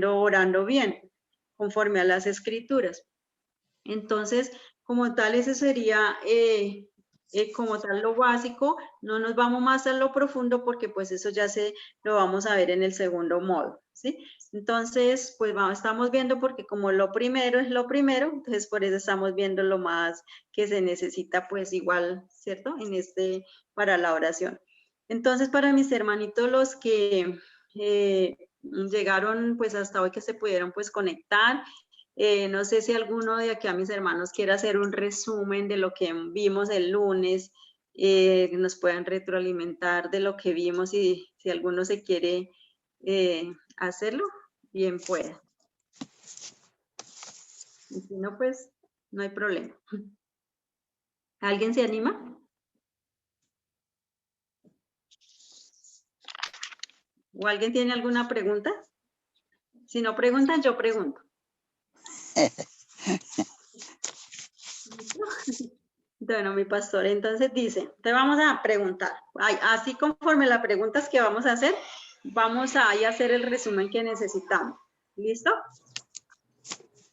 orando bien, conforme a las escrituras. Entonces, como tal, ese sería como tal lo básico. No nos vamos más a lo profundo porque pues eso ya lo vamos a ver en el segundo módulo, ¿sí? Entonces, pues estamos viendo porque como lo primero es lo primero, entonces por eso estamos viendo lo más que se necesita pues igual, ¿cierto? Para la oración. Entonces, para mis hermanitos, los que llegaron pues hasta hoy que se pudieron pues conectar, no sé si alguno de aquí a mis hermanos quiere hacer un resumen de lo que vimos el lunes, nos puedan retroalimentar de lo que vimos y si alguno se quiere hacerlo, bien pueda. Y si no, pues no hay problema. ¿Alguien se anima? ¿O alguien tiene alguna pregunta? Si no preguntan, yo pregunto. Bueno, mi pastor, entonces dice, te vamos a preguntar, así conforme las preguntas que vamos a hacer, vamos a hacer el resumen que necesitamos. ¿Listo?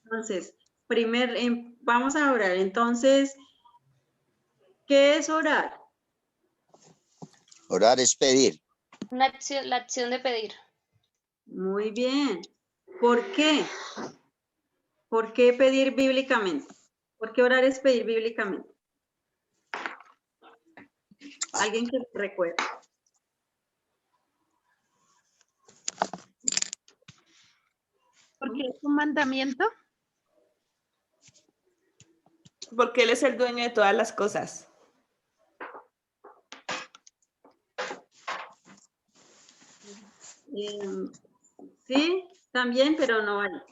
Entonces, vamos a orar. Entonces, ¿qué es orar? Orar es pedir. La acción de pedir. Muy bien. ¿Por qué? ¿Por qué pedir bíblicamente? ¿Por qué orar es pedir bíblicamente? ¿Alguien que recuerde? Porque es un mandamiento. Porque Él es el dueño de todas las cosas. Sí, también, pero no vale.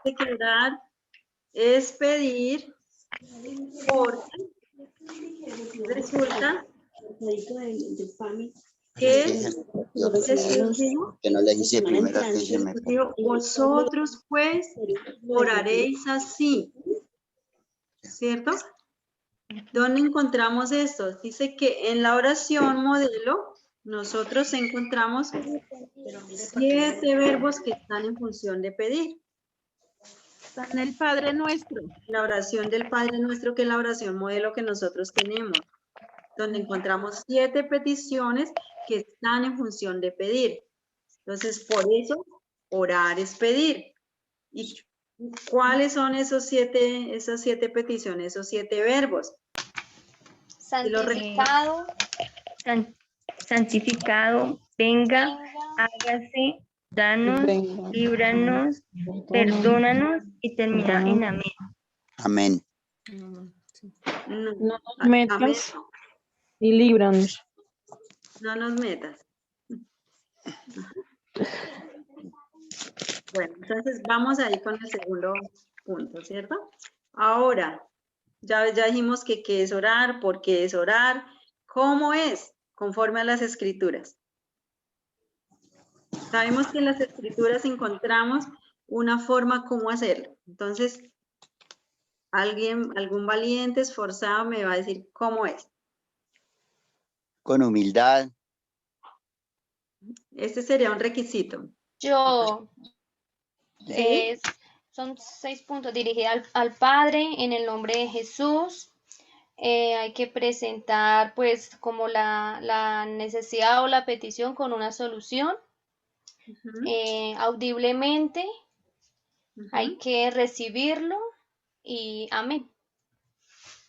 Que orar es pedir porque resulta que Jesús dijo, Que no le hice primero que se me... vosotros pues oraréis así, ¿cierto? ¿Dónde encontramos esto? Dice que en la oración modelo nosotros encontramos 7 verbos que están en función de pedir. Está en el Padre Nuestro. La oración del Padre Nuestro, que es la oración modelo que nosotros tenemos, donde encontramos 7 peticiones que están en función de pedir. Entonces, por eso, orar es pedir. ¿Y cuáles son esas 7 peticiones, esos 7 verbos? Santificado. Santificado, venga, hágase, danos, líbranos, perdónanos y termina en amén. Amén. No nos metas y líbranos. No nos metas. Bueno, entonces vamos ahí con el segundo punto, ¿cierto? Ahora, ya dijimos que qué es orar, por qué es orar, cómo es, conforme a las Escrituras. Sabemos que en las Escrituras encontramos una forma cómo hacerlo. Entonces, algún valiente, esforzado me va a decir cómo es. Con humildad. Este sería un requisito. Yo. ¿Sí? Son 6 puntos. Dirigir al Padre en el nombre de Jesús. Hay que presentar pues como la necesidad o la petición con una solución. Audiblemente. Hay que recibirlo y amén.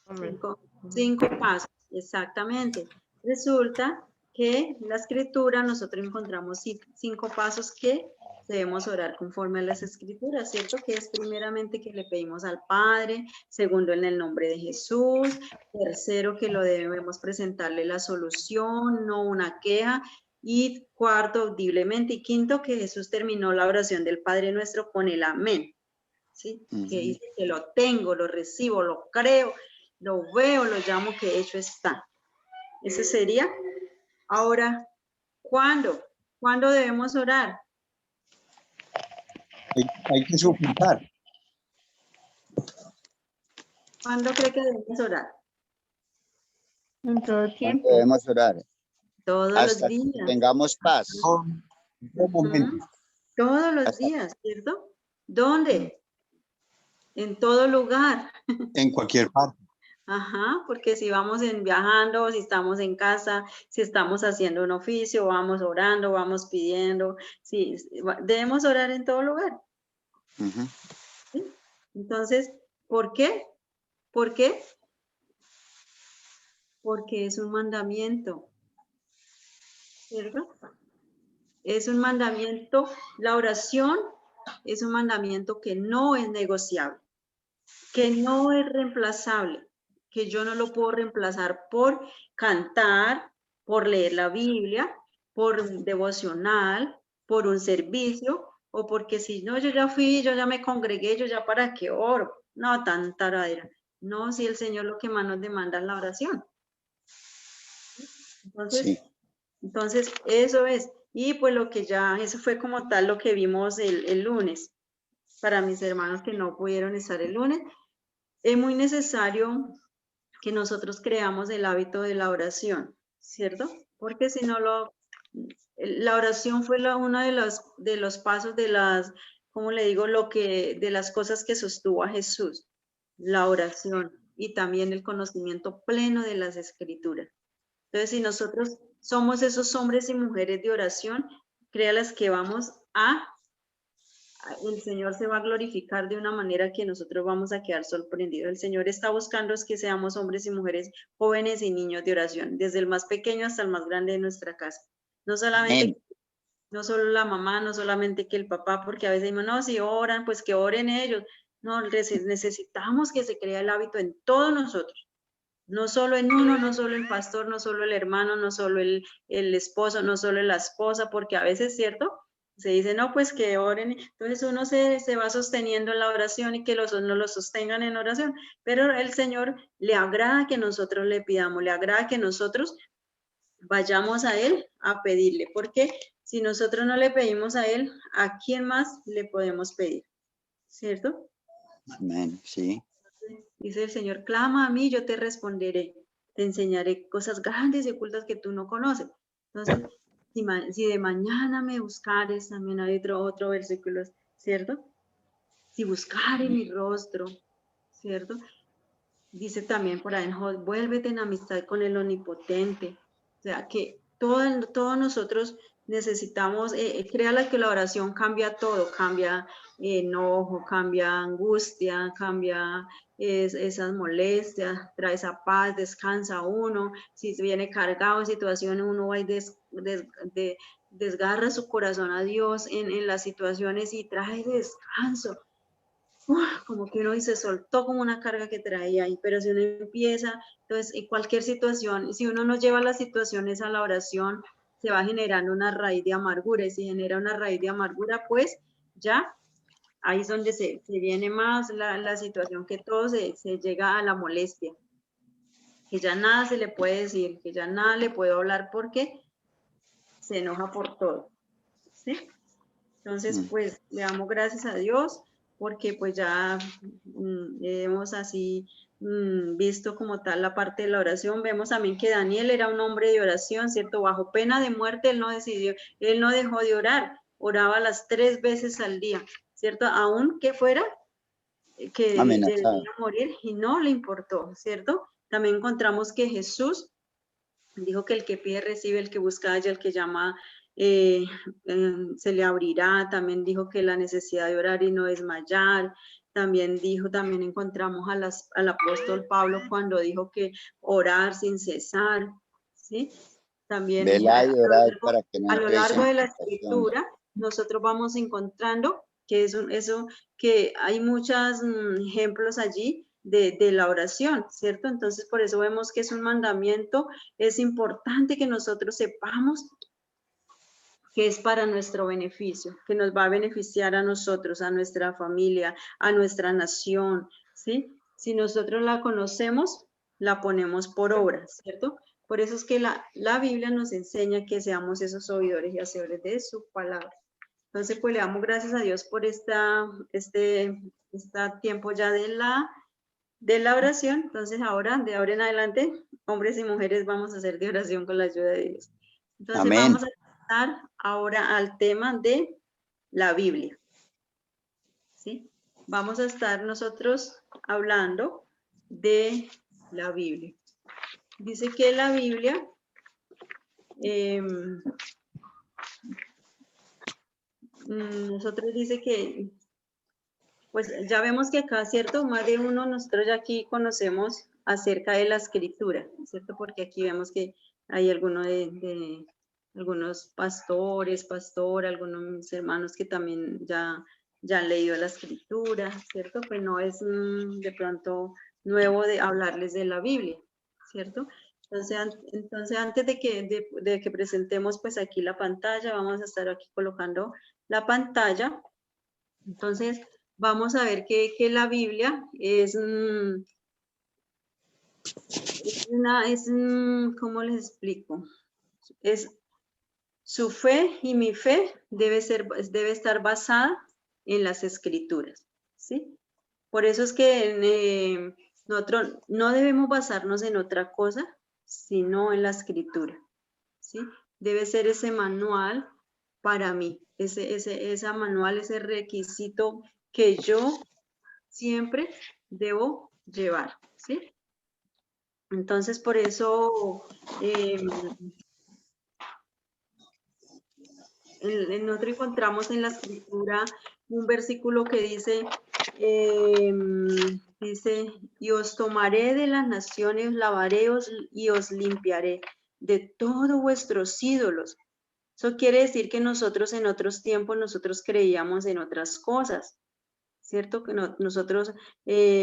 5 pasos, exactamente. Resulta que en la Escritura nosotros encontramos 5 pasos que debemos orar conforme a las Escrituras, ¿cierto? Que es primeramente que le pedimos al Padre, segundo en el nombre de Jesús, tercero que lo debemos presentarle la solución, no una queja, y cuarto audiblemente, y quinto que Jesús terminó la oración del Padre Nuestro con el amén, ¿sí? Que dice que lo tengo, lo recibo, lo creo, lo veo, lo llamo que hecho está. Ese sería. Ahora, ¿cuándo? ¿Cuándo debemos orar? Hay que suplicar. ¿Cuándo cree que debemos orar? En todo tiempo. Debemos orar. Todos hasta los días. que tengamos paz. Todos los días, ¿cierto? ¿Dónde? En todo lugar. En cualquier parte. Ajá, porque si vamos viajando, si estamos en casa, si estamos haciendo un oficio, vamos orando, vamos pidiendo, sí, debemos orar en todo lugar. ¿Sí? Entonces, ¿por qué? ¿Por qué? Porque es un mandamiento, ¿cierto? Es un mandamiento, la oración es un mandamiento que no es negociable, que no es reemplazable, que yo no lo puedo reemplazar por cantar, por leer la Biblia, por un devocional, por un servicio, o porque si no, yo ya fui, yo ya me congregué, yo ya para qué oro. No, tan taradera. No, si el Señor lo que más nos demanda es la oración. Entonces, eso es. Y pues lo que ya, eso fue como tal lo que vimos el lunes. Para mis hermanos que no pudieron estar el lunes, es muy necesario que nosotros creamos el hábito de la oración, ¿cierto? Porque si no la oración fue uno de los pasos de las, ¿cómo le digo? De las cosas que sostuvo a Jesús, la oración y también el conocimiento pleno de las Escrituras. Entonces, si nosotros somos esos hombres y mujeres de oración, créalas que vamos a el Señor se va a glorificar de una manera que nosotros vamos a quedar sorprendidos. El Señor está buscando es que seamos hombres y mujeres, jóvenes y niños de oración, desde el más pequeño hasta el más grande de nuestra casa. No solamente, no solo la mamá, no solamente que el papá, porque a veces decimos, no, si oran, pues que oren ellos. No, necesitamos que se crea el hábito en todos nosotros. No solo en uno, no solo el pastor, no solo el hermano, no solo el esposo, no solo la esposa, porque a veces, ¿cierto? Se dice, no, pues que oren. Entonces uno se va sosteniendo en la oración y que los no lo sostengan en oración. Pero el Señor le agrada que nosotros le pidamos, le agrada que nosotros vayamos a Él a pedirle. Porque si nosotros no le pedimos a Él, ¿a quién más le podemos pedir? ¿Cierto? Amén, sí. Dice el Señor, clama a mí, yo te responderé. Te enseñaré cosas grandes y ocultas que tú no conoces. Entonces, si de mañana me buscares, también hay otro versículo, ¿cierto? Si buscare mi rostro, ¿cierto? Dice también por ahí, vuélvete en amistad con el Omnipotente. O sea, que todos nosotros necesitamos, créala que la oración cambia todo, cambia enojo, cambia angustia, cambia esas molestias, trae esa paz, descansa uno. Si viene cargado en situaciones, uno va y desgarra su corazón a Dios en las situaciones y trae descanso. Como que uno se soltó como una carga que traía ahí, pero si uno empieza, entonces en cualquier situación, si uno no lleva las situaciones a la oración, se va generando una raíz de amargura, y si genera una raíz de amargura, pues ya ahí es donde se viene más la situación que todo se llega a la molestia, que ya nada se le puede decir, que ya nada le puedo hablar porque se enoja por todo, ¿sí? Entonces, pues le damos gracias a Dios porque pues ya hemos así visto como tal la parte de la oración. Vemos también que Daniel era un hombre de oración, ¿cierto? Bajo pena de muerte, él no dejó de orar, oraba las 3 veces al día, ¿cierto? Aún que fuera que debía morir y no le importó, ¿cierto? También encontramos que Jesús dijo que el que pide recibe, el que busca halla, el que llama se le abrirá. También dijo que la necesidad de orar y no desmayar. También encontramos al apóstol Pablo cuando dijo que orar sin cesar, ¿sí? También a lo largo de la escritura nosotros vamos encontrando que que hay muchos ejemplos allí de la oración, ¿cierto? Entonces, por eso vemos que es un mandamiento, es importante que nosotros sepamos que es para nuestro beneficio, que nos va a beneficiar a nosotros, a nuestra familia, a nuestra nación, ¿sí? Si nosotros la conocemos, la ponemos por obra, ¿cierto? Por eso es que la Biblia nos enseña que seamos esos oidores y hacedores de su palabra. Entonces, pues le damos gracias a Dios por este tiempo ya de la oración. Entonces, de ahora en adelante, hombres y mujeres vamos a hacer de oración con la ayuda de Dios. Entonces, vamos a pasar ahora al tema de la Biblia. ¿Sí? Vamos a estar nosotros hablando de la Biblia. Dice que la Biblia nosotros dice que pues ya vemos que acá, ¿cierto? Más de uno, nosotros ya aquí conocemos acerca de la escritura, ¿cierto? Porque aquí vemos que hay algunos pastores, algunos hermanos que también ya han leído la escritura, ¿cierto? Pues no es de pronto nuevo de hablarles de la Biblia, ¿cierto? Entonces antes de que presentemos pues aquí la pantalla, vamos a estar aquí colocando la pantalla. Entonces, vamos a ver que la Biblia ¿cómo les explico? Su fe y mi fe debe estar basada en las escrituras, ¿sí? Por eso es que nosotros no debemos basarnos en otra cosa, sino en la escritura, ¿sí? Debe ser ese manual para mí, ese manual, ese requisito que yo siempre debo llevar, ¿sí? Entonces, por eso nosotros encontramos en la escritura un versículo que dice, y os tomaré de las naciones, lavaré y os limpiaré de todos vuestros ídolos. Eso quiere decir que nosotros en otros tiempos, nosotros creíamos en otras cosas, ¿cierto? Que nosotros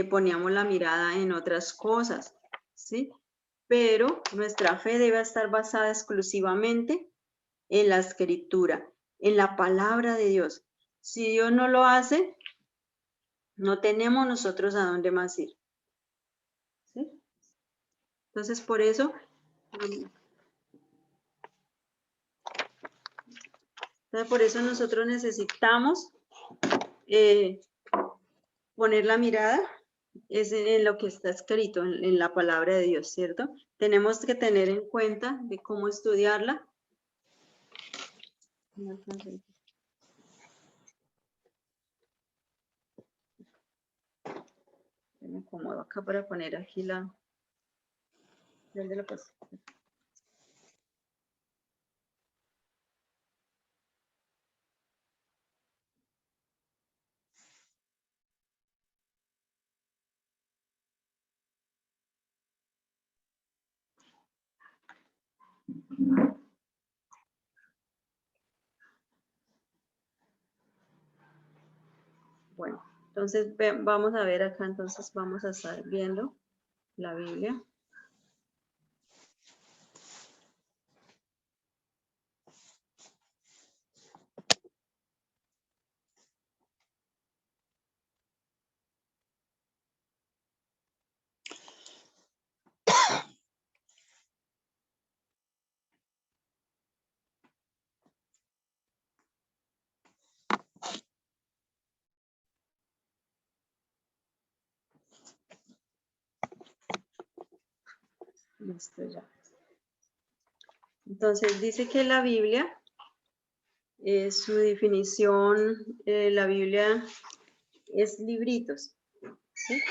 poníamos la mirada en otras cosas, ¿sí? Pero nuestra fe debe estar basada exclusivamente en la Escritura, en la palabra de Dios. Si Dios no lo hace, no tenemos nosotros a dónde más ir, ¿sí? Entonces, por eso, nosotros necesitamos poner la mirada es en lo que está escrito en la palabra de Dios, ¿cierto? Tenemos que tener en cuenta de cómo estudiarla. Me acomodo acá para poner aquí la... ¿Dónde la paso? Bueno, entonces vamos a ver acá, entonces vamos a estar viendo la Biblia. Listo ya. Entonces dice que la Biblia, su definición, la Biblia es libritos, ¿sí?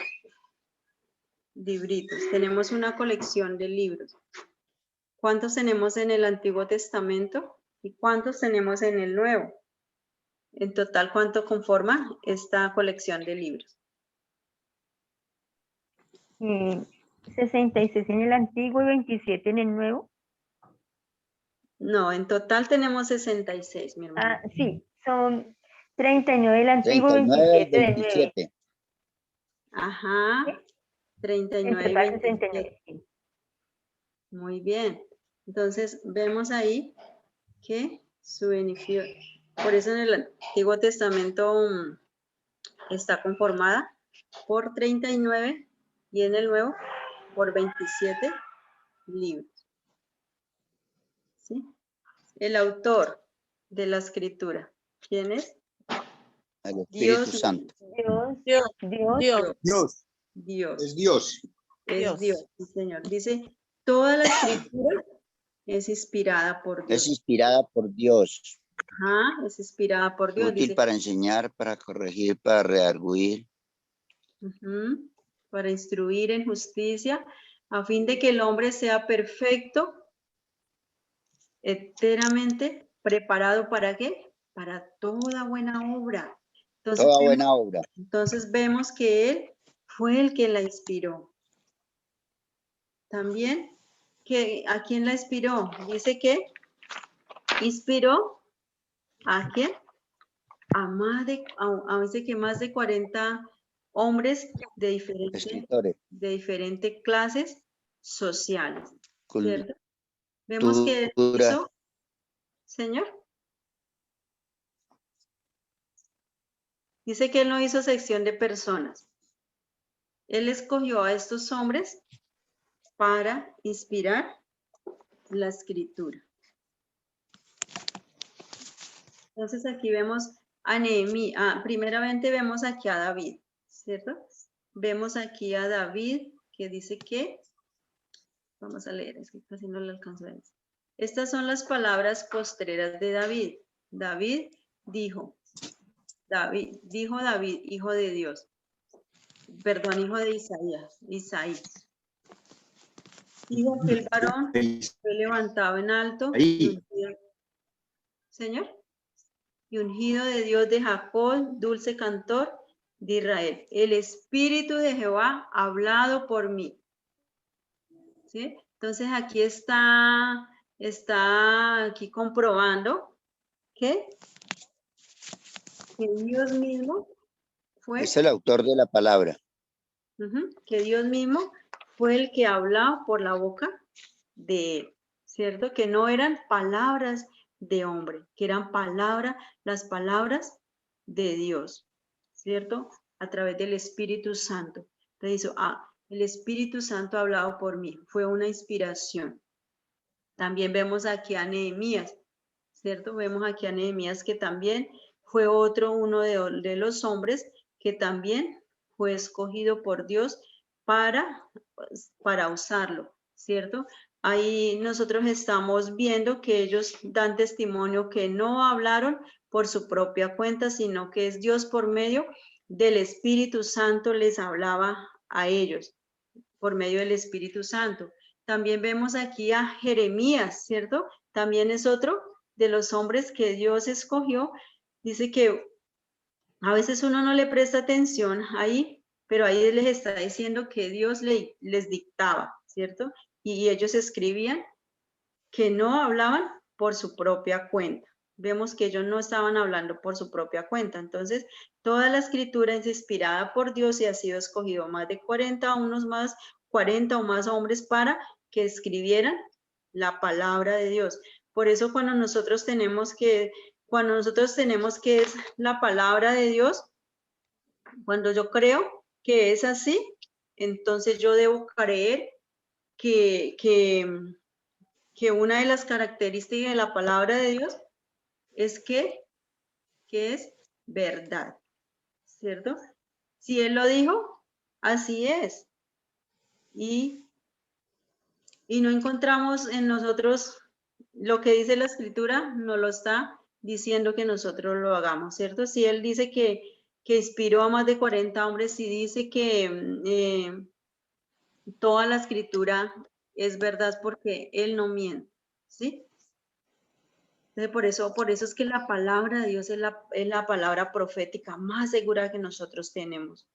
Libritos. Tenemos una colección de libros. ¿Cuántos tenemos en el Antiguo Testamento y cuántos tenemos en el Nuevo? En total, ¿cuánto conforma esta colección de libros? 66 en el Antiguo y 27 en el Nuevo. No, en total tenemos 66, mi hermano. Ah, sí, son 39 del Antiguo, 39, 27 del Nuevo. 27. Ajá, ¿Sí? 39 y En total 27. 69, sí. Muy bien. Entonces, vemos ahí que su beneficio, por eso en el Antiguo Testamento está conformada por 39 y en el Nuevo por 27 libros. ¿Sí? El autor de la escritura, ¿quién es? El Espíritu Dios. Santo. Dios. Dios. Es Dios. Es Dios, sí, Señor. Dice, toda la escritura es inspirada por Dios. Es inspirada por Dios. Ajá, es inspirada por Dios. Útil Dice, para enseñar, para corregir, para redarguir. Para instruir en justicia, a fin de que el hombre sea perfecto, enteramente preparado ¿para qué? Para toda buena obra. Entonces, Toda buena obra. Entonces vemos que él fue el que la inspiró. También, ¿a quién la inspiró? Dice que inspiró ¿a quién? Dice que más de 40 hombres de diferentes clases sociales. ¿Cierto? Vemos que él hizo, señor. Dice que él no hizo sección de personas. Él escogió a estos hombres para inspirar la escritura. Entonces aquí vemos a Nehemías, primeramente vemos aquí a David, ¿cierto? Vemos aquí a David que dice que, vamos a leer, es que casi no lo alcanzo a ver. Estas son las palabras postreras de David. Dijo David, hijo de Dios, perdón, hijo de Isaías. Dijo que el varón fue levantado en alto. Señor. y ungido de Dios de Jacob, dulce cantor de Israel. El Espíritu de Jehová ha hablado por mí. ¿Sí? Entonces aquí está aquí comprobando que Dios mismo fue, Es el autor de la palabra. que Dios mismo fue el que hablaba por la boca de él, ¿cierto? Que no eran palabras de hombre, que eran las palabras de Dios, ¿cierto? A través del Espíritu Santo. Entonces dice, el Espíritu Santo ha hablado por mí, fue una inspiración. También vemos aquí a Nehemías, ¿cierto? Vemos aquí a Nehemías que también fue uno de los hombres que también fue escogido por Dios para usarlo, ¿cierto? Ahí nosotros estamos viendo que ellos dan testimonio que no hablaron por su propia cuenta, sino que es Dios por medio del Espíritu Santo les hablaba a ellos, por medio del Espíritu Santo. También vemos aquí a Jeremías, ¿cierto? También es otro de los hombres que Dios escogió. Dice que a veces uno no le presta atención ahí, pero ahí les está diciendo que Dios les dictaba, ¿cierto? Y ellos escribían que no hablaban por su propia cuenta. Vemos que ellos no estaban hablando por su propia cuenta. Entonces, toda la escritura es inspirada por Dios y ha sido escogido más de 40 o más hombres para que escribieran la palabra de Dios. Por eso cuando nosotros tenemos que es la palabra de Dios, cuando yo creo que es así, entonces yo debo creer que una de las características de la palabra de Dios es que es verdad, ¿cierto? Si Él lo dijo, así es. Y no encontramos en nosotros lo que dice la Escritura, no lo está diciendo que nosotros lo hagamos, ¿cierto? Si Él dice que inspiró a más de 40 hombres y dice que toda la Escritura es verdad porque Él no miente, ¿sí? Entonces, por eso es que la palabra de Dios es la palabra profética más segura que nosotros tenemos.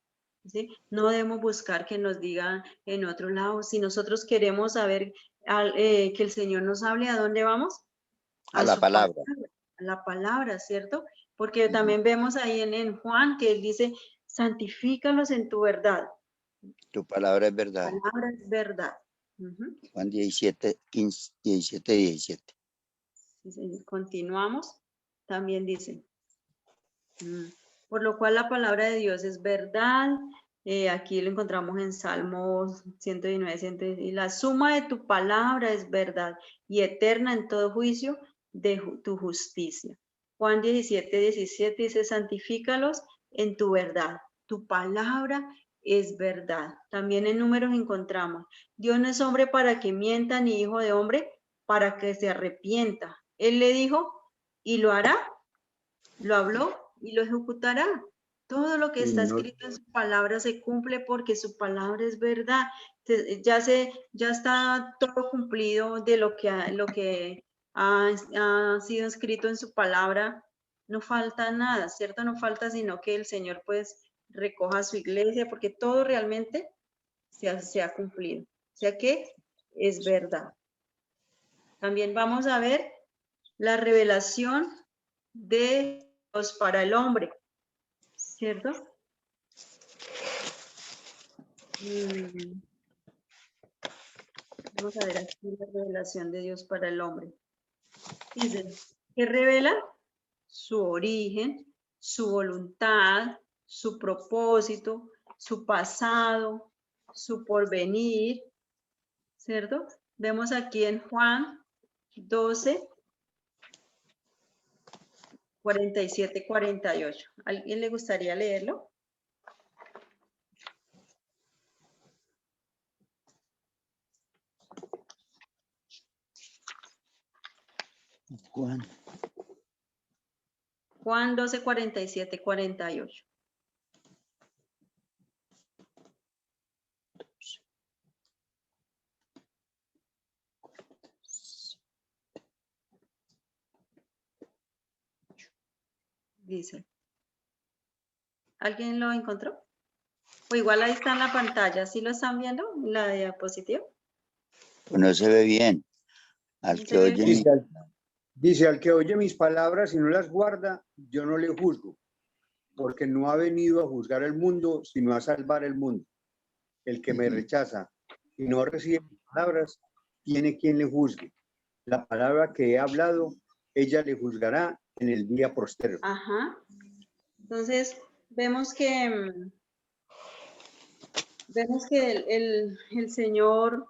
¿Sí? No debemos buscar que nos digan en otro lado. Si nosotros queremos saber que el Señor nos hable, ¿a dónde vamos? A la palabra. A la palabra, ¿cierto? Porque también vemos ahí en Juan que Él dice, santifícalos en tu verdad. Tu palabra es verdad. Tu palabra es verdad. Juan 17, 15, 17, 17. Continuamos. También dice, por lo cual la palabra de Dios es verdad. Aquí lo encontramos en Salmos 119, 110. Y la suma de tu palabra es verdad y eterna en todo juicio de tu justicia. Juan 17, 17 dice, santifícalos en tu verdad. Tu palabra es verdad. También en Números encontramos, Dios no es hombre para que mienta, ni hijo de hombre para que se arrepienta. Él le dijo y lo hará, lo habló y lo ejecutará. Todo lo que está escrito en su palabra se cumple porque su palabra es verdad. Ya está todo cumplido de lo que ha sido escrito en su palabra. No falta nada, ¿cierto? No falta sino que el Señor pues recoja su iglesia porque todo realmente se ha cumplido. O sea que es verdad. También vamos a ver la revelación de Dios para el hombre, ¿cierto? Vamos a ver aquí la revelación de Dios para el hombre. Dice, que revela su origen, su voluntad, su propósito, su pasado, su porvenir, ¿cierto? Vemos aquí en Juan 12, 47, 48. ¿Alguien le gustaría leerlo? Juan 12, 47, 48. dice. ¿Alguien lo encontró? O igual ahí está en la pantalla. ¿Sí lo están viendo? La diapositiva. Pues no se ve bien. Al ¿No que se ve oye bien? Dice, al que oye mis palabras y no las guarda, yo no le juzgo, porque no ha venido a juzgar el mundo, sino a salvar el mundo. El que me rechaza y no recibe mis palabras, tiene quien le juzgue. La palabra que he hablado, ella le juzgará en el día postero. Ajá. Entonces, vemos que el Señor,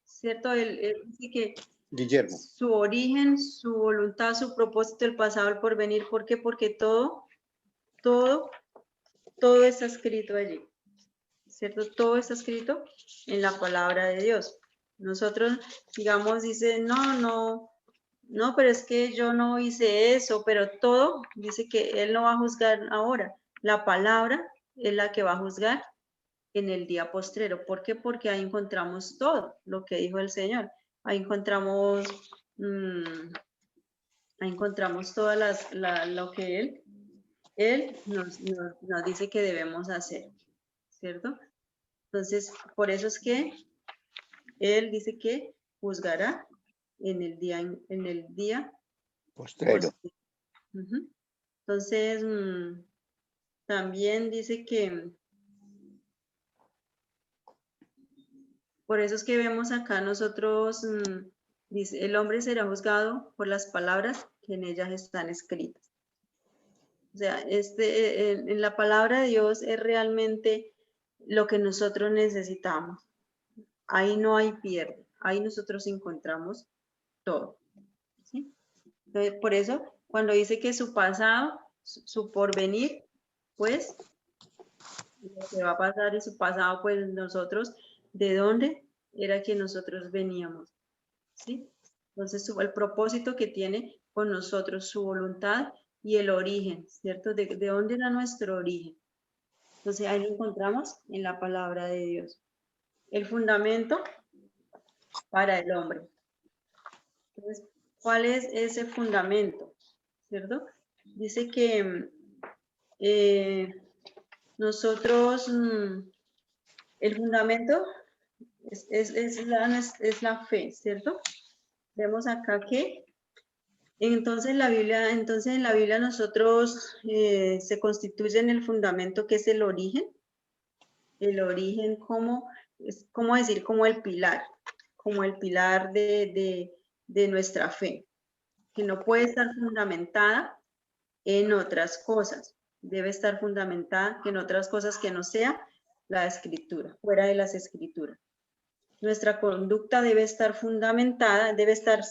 ¿cierto? Él dice que Guillermo. su origen, su voluntad, su propósito, el pasado, el porvenir. ¿Por qué? Porque todo está escrito allí, ¿cierto? Todo está escrito en la palabra de Dios. Nosotros, digamos, dice, no, pero es que yo no hice eso, pero todo dice que Él no va a juzgar ahora. La palabra es la que va a juzgar en el día postrero. ¿Por qué? Porque ahí encontramos todo lo que dijo el Señor. Ahí encontramos, todas lo que Él nos dice que debemos hacer, ¿cierto? Entonces, por eso es que Él dice que juzgará en el día postrero. Ujú. Entonces, también dice que, por eso es que vemos acá nosotros, dice, el hombre será juzgado por las palabras que en ellas están escritas. O sea, en la palabra de Dios es realmente lo que nosotros necesitamos. Ahí no hay pierde, ahí nosotros encontramos todo. ¿Sí? Entonces, por eso, cuando dice que su pasado, su porvenir, pues, lo que va a pasar y su pasado, pues nosotros, ¿de dónde era que nosotros veníamos? ¿Sí? Entonces, el propósito que tiene con nosotros, su voluntad y el origen, ¿cierto? ¿De dónde era nuestro origen? Entonces, ahí lo encontramos en la palabra de Dios. El fundamento para el hombre. Entonces, ¿cuál es ese fundamento? ¿Cierto? Dice que nosotros, el fundamento es la fe, ¿cierto? Vemos acá que entonces en la Biblia nosotros se constituye en el fundamento que es el origen como decir, como el pilar de nuestra fe, que no puede estar fundamentada en otras cosas, debe estar fundamentada en otras cosas que no sea la escritura, fuera de las escrituras. Nuestra conducta debe estar fundamentada, debe estar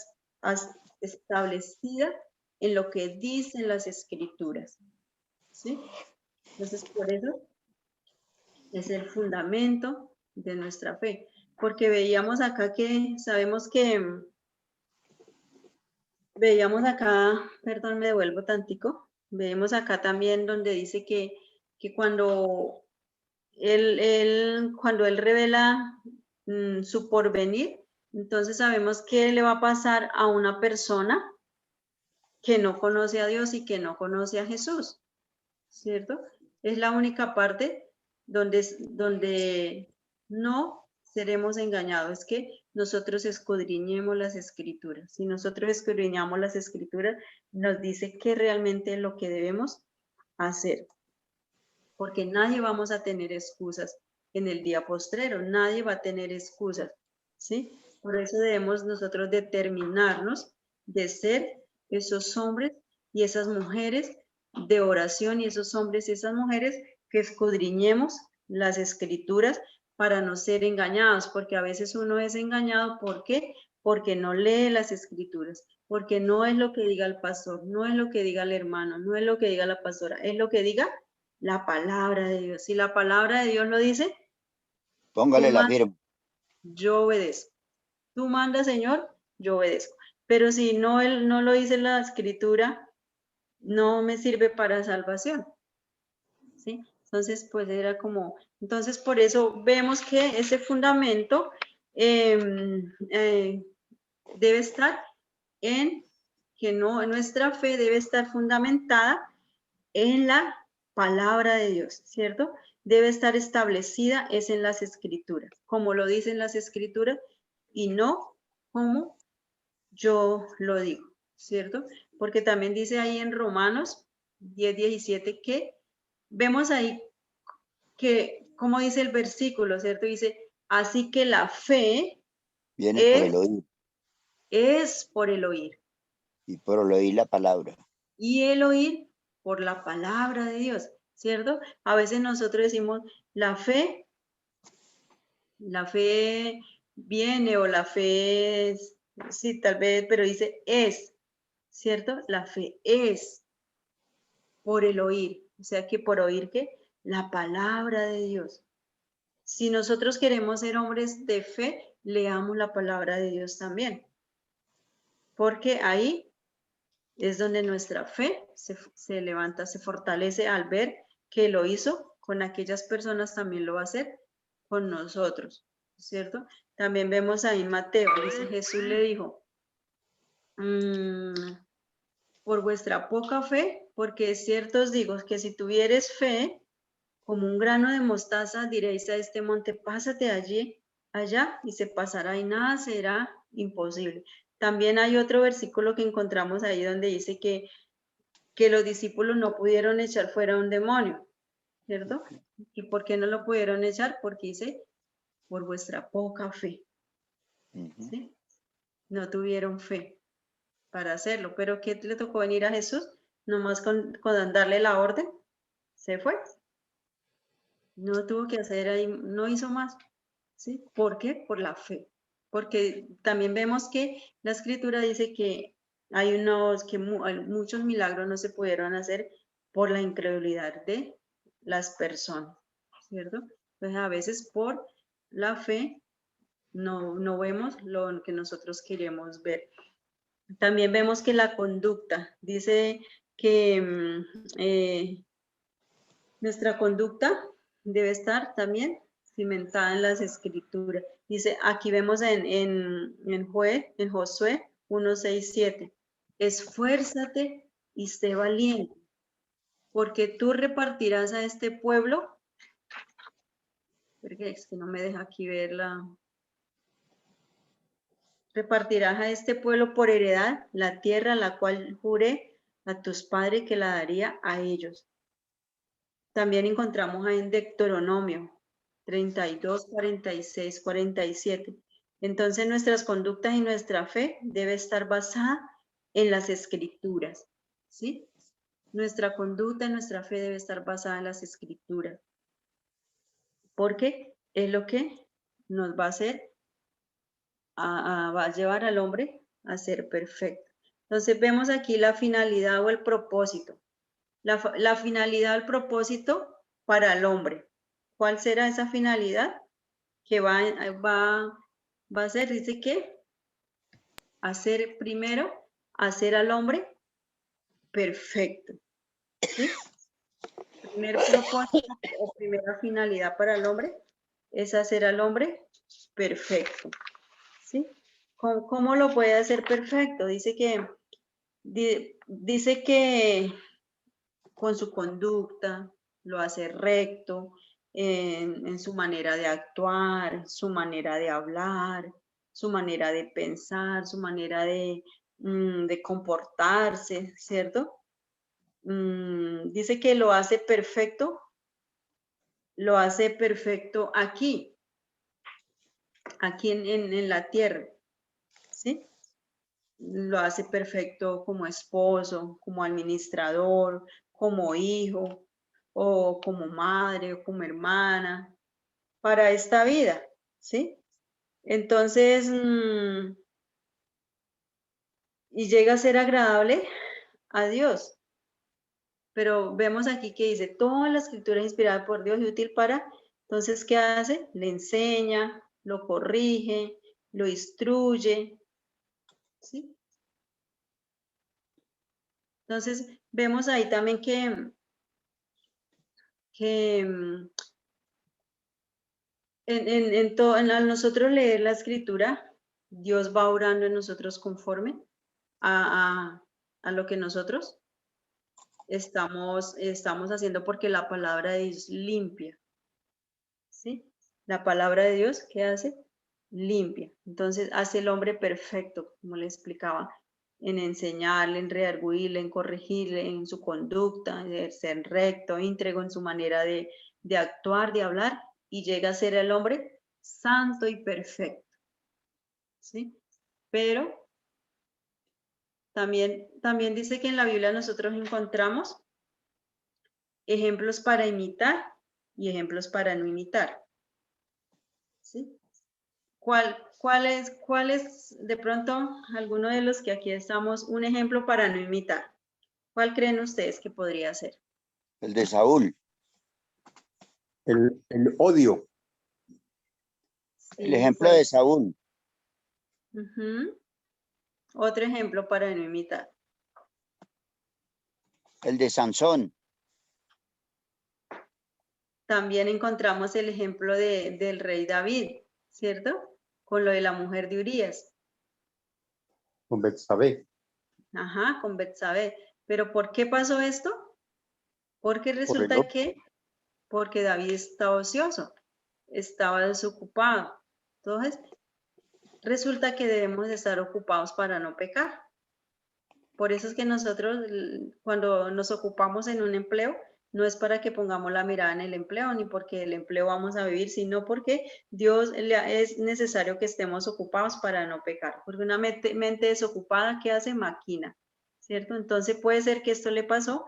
establecida en lo que dicen las escrituras. ¿Sí? Entonces, por eso es el fundamento de nuestra fe. Porque veíamos acá perdón, me devuelvo tantico, veíamos acá también donde dice que cuando cuando él revela su porvenir, entonces sabemos qué le va a pasar a una persona que no conoce a Dios y que no conoce a Jesús, ¿cierto? Es la única parte donde no seremos engañados, es que nosotros escudriñemos las escrituras. Si nosotros escudriñamos las escrituras, nos dice qué realmente es lo que debemos hacer. Porque nadie vamos a tener excusas en el día postrero, nadie va a tener excusas, ¿sí? Por eso debemos nosotros determinarnos de ser esos hombres y esas mujeres de oración y esos hombres y esas mujeres que escudriñemos las escrituras para no ser engañados, porque a veces uno es engañado, ¿por qué? Porque no lee las escrituras, porque no es lo que diga el pastor, no es lo que diga el hermano, no es lo que diga la pastora, es lo que diga la palabra de Dios. Si la palabra de Dios lo dice, póngale la firma. Yo obedezco. Tú mandas, Señor, yo obedezco. Pero si no lo dice la escritura, no me sirve para salvación. ¿Sí? Entonces, pues era como, entonces por eso vemos que ese fundamento debe estar en que no, nuestra fe debe estar fundamentada en la palabra de Dios, ¿cierto? Debe estar establecida es en las escrituras, como lo dicen las escrituras y no como yo lo digo, ¿cierto? Porque también dice ahí en Romanos 10:17 que vemos ahí que, como dice el versículo, ¿cierto? Dice, así que la fe Viene por el oír es por el oír. y por el oír la palabra. Y el oír por la palabra de Dios, ¿cierto? A veces nosotros decimos, la fe viene o la fe es, sí, tal vez, pero dice es, ¿cierto? La fe es por el oír, o sea que por oír ¿qué? La palabra de Dios. Si nosotros queremos ser hombres de fe, leamos la palabra de Dios también, porque ahí es donde nuestra fe se levanta, se fortalece al ver que lo hizo con aquellas personas, también lo va a hacer con nosotros, ¿cierto? También vemos ahí en Mateo, dice, Jesús le dijo, por vuestra poca fe, porque es cierto os digo que si tuvieres fe, como un grano de mostaza, diréis a este monte, pásate allí, allá, y se pasará y nada será imposible. También hay otro versículo que encontramos ahí donde dice que los discípulos no pudieron echar fuera un demonio, ¿cierto? ¿Y por qué no lo pudieron echar? Porque dice, por vuestra poca fe, ¿sí? No tuvieron fe para hacerlo, pero ¿qué le tocó venir a Jesús? Nomás con darle la orden, se fue. No tuvo que hacer ahí, no hizo más, ¿sí? ¿Por qué? Por la fe. Porque también vemos que la escritura dice que hay muchos milagros no se pudieron hacer por la incredulidad de las personas, ¿cierto? Entonces a veces por la fe no vemos lo que nosotros queremos ver. También vemos que la conducta, dice que nuestra conducta debe estar también cimentada en las escrituras. Dice, aquí vemos en Josué 1:6-7, esfuérzate y sé valiente, porque tú repartirás a este pueblo, porque es que no me deja aquí verla, repartirás a este pueblo por heredad la tierra la cual juré a tus padres que la daría a ellos. También encontramos ahí en Deuteronomio 32, 46, 47. Entonces nuestras conductas y nuestra fe debe estar basada en las escrituras, ¿sí? Nuestra conducta y nuestra fe debe estar basada en las escrituras, porque es lo que nos va a hacer, va a llevar al hombre a ser perfecto. Entonces vemos aquí la finalidad o el propósito. La finalidad o el propósito para el hombre. ¿Cuál será esa finalidad? Que va a ser, dice que, hacer primero, hacer al hombre perfecto. ¿Sí? Primer propósito o primera finalidad para el hombre es hacer al hombre perfecto. ¿Sí? ¿Cómo lo puede hacer perfecto? Dice que con su conducta lo hace recto, en su manera de actuar, su manera de hablar, su manera de pensar, su manera de comportarse, ¿cierto? Dice que lo hace perfecto aquí en la tierra, ¿sí? Lo hace perfecto como esposo, como administrador, como hijo, o como madre, o como hermana, para esta vida, ¿sí? Entonces, y llega a ser agradable a Dios. Pero vemos aquí que dice, toda la escritura es inspirada por Dios y útil para, entonces, ¿qué hace? Le enseña, lo corrige, lo instruye, ¿sí? Entonces, vemos ahí también que al nosotros leer la escritura, Dios va orando en nosotros conforme a a lo que nosotros estamos haciendo, porque la palabra de Dios limpia, ¿sí? La palabra de Dios, ¿qué hace? Limpia. Entonces hace el hombre perfecto, como le explicaba, en enseñarle, en redarguirle, en corregirle, en su conducta, de ser recto, íntegro en su manera de actuar, de hablar, y llega a ser el hombre santo y perfecto, ¿sí? Pero también dice que en la Biblia nosotros encontramos ejemplos para imitar y ejemplos para no imitar, ¿sí? ¿Cuál es de pronto alguno de los que aquí estamos un ejemplo para no imitar? ¿Cuál creen ustedes que podría ser? El de Saúl. El odio. El ejemplo de Saúl. Ujú. Otro ejemplo para no imitar. El de Sansón. También encontramos el ejemplo del rey David, ¿cierto? Con lo de la mujer de Urías. Con Betsabé. Ajá, con Betsabé. ¿Pero por qué pasó esto? Porque resulta porque David estaba ocioso, estaba desocupado. Entonces, resulta que debemos de estar ocupados para no pecar. Por eso es que nosotros, cuando nos ocupamos en un empleo, no es para que pongamos la mirada en el empleo, ni porque el empleo vamos a vivir, sino porque Dios es necesario que estemos ocupados para no pecar. Porque una mente desocupada, ¿qué hace? Maquina, ¿cierto? Entonces puede ser que esto le pasó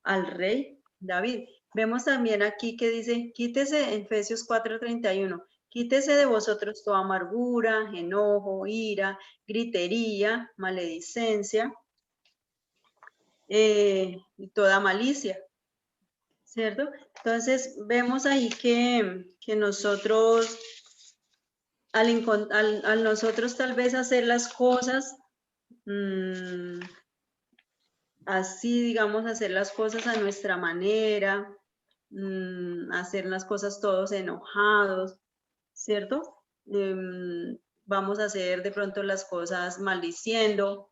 al rey David. Vemos también aquí que dice, quítese, en Efesios 4:31, quítese de vosotros toda amargura, enojo, ira, gritería, maledicencia, y toda malicia, ¿cierto? Entonces vemos ahí que nosotros, al nosotros tal vez hacer las cosas así, digamos, hacer las cosas a nuestra manera, hacer las cosas todos enojados, ¿cierto? Vamos a hacer de pronto las cosas maldiciendo.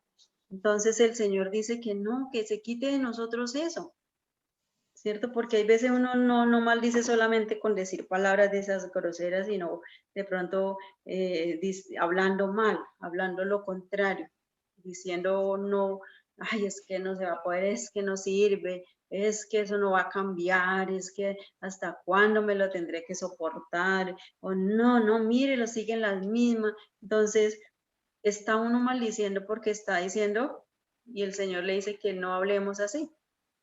Entonces el Señor dice que no, que se quite de nosotros eso, ¿cierto? Porque hay veces uno no maldice solamente con decir palabras de esas groseras, sino de pronto hablando mal, hablando lo contrario, diciendo no, ay, es que no se va a poder, es que no sirve, es que eso no va a cambiar, es que hasta cuándo me lo tendré que soportar, o no, mire, lo siguen las mismas. Entonces, está uno maldiciendo porque está diciendo, y el Señor le dice que no hablemos así.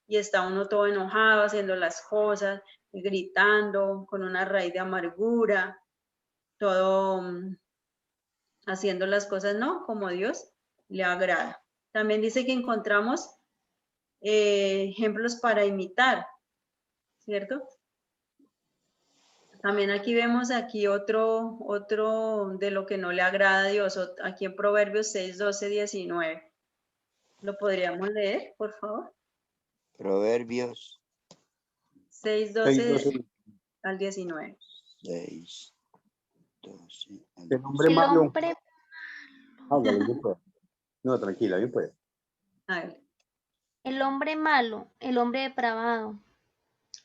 Y está uno todo enojado haciendo las cosas, gritando, con una raíz de amargura, todo haciendo las cosas, ¿no? Como Dios le agrada. También dice que encontramos ejemplos para imitar, ¿cierto? También aquí vemos otro de lo que no le agrada a Dios, aquí en Proverbios 6, 12, 19. ¿Lo podríamos leer, por favor? Proverbios 6, 12 al 19. 6, 12. El hombre El malo. hombre Hágalo, bien puede. No, tranquila, bien puede. A ver. El hombre malo, el hombre depravado,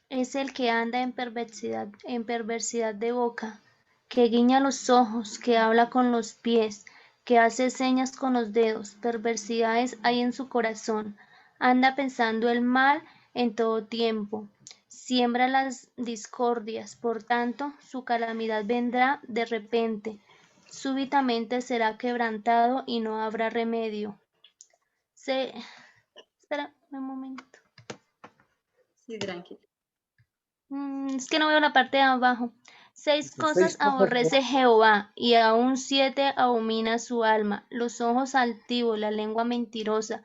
es el que anda en perversidad de boca, que guiña los ojos, que habla con los pies, que hace señas con los dedos. Perversidades hay en su corazón. Anda pensando el mal en todo tiempo. Siembra las discordias, por tanto, su calamidad vendrá de repente. Súbitamente será quebrantado y no habrá remedio. Espera un momento. Sí, tranquilo. Es que no veo la parte de abajo. 6 cosas aborrece Jehová, y aún 7 abomina su alma: los ojos altivos, la lengua mentirosa,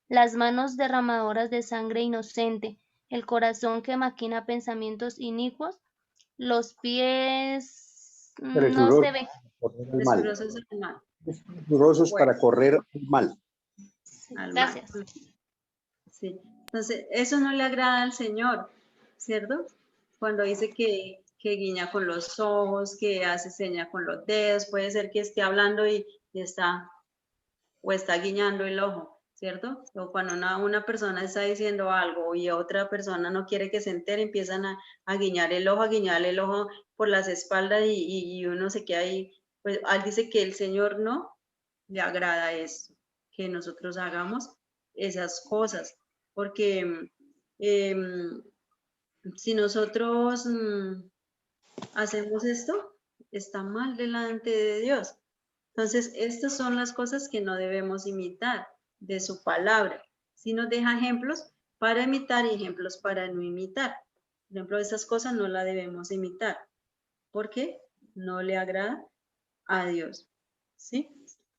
las manos derramadoras de sangre inocente, el corazón que maquina pensamientos inicuos, los pies no se ve. Presurosos al mal. Presurosos para correr mal. Gracias. Sí. Entonces, eso no le agrada al Señor, ¿cierto? Cuando dice que guiña con los ojos, que hace seña con los dedos, puede ser que esté hablando y está guiñando el ojo, ¿cierto? O cuando una persona está diciendo algo y otra persona no quiere que se entere, empiezan a guiñar el ojo por las espaldas y uno se queda ahí. Pues dice que el Señor no le agrada esto, que nosotros hagamos esas cosas, porque si nosotros hacemos esto, está mal delante de Dios. Entonces, estas son las cosas que no debemos imitar de su palabra. Si nos deja ejemplos para imitar y ejemplos para no imitar. Por ejemplo, esas cosas no las debemos imitar porque no le agrada a Dios. ¿Sí?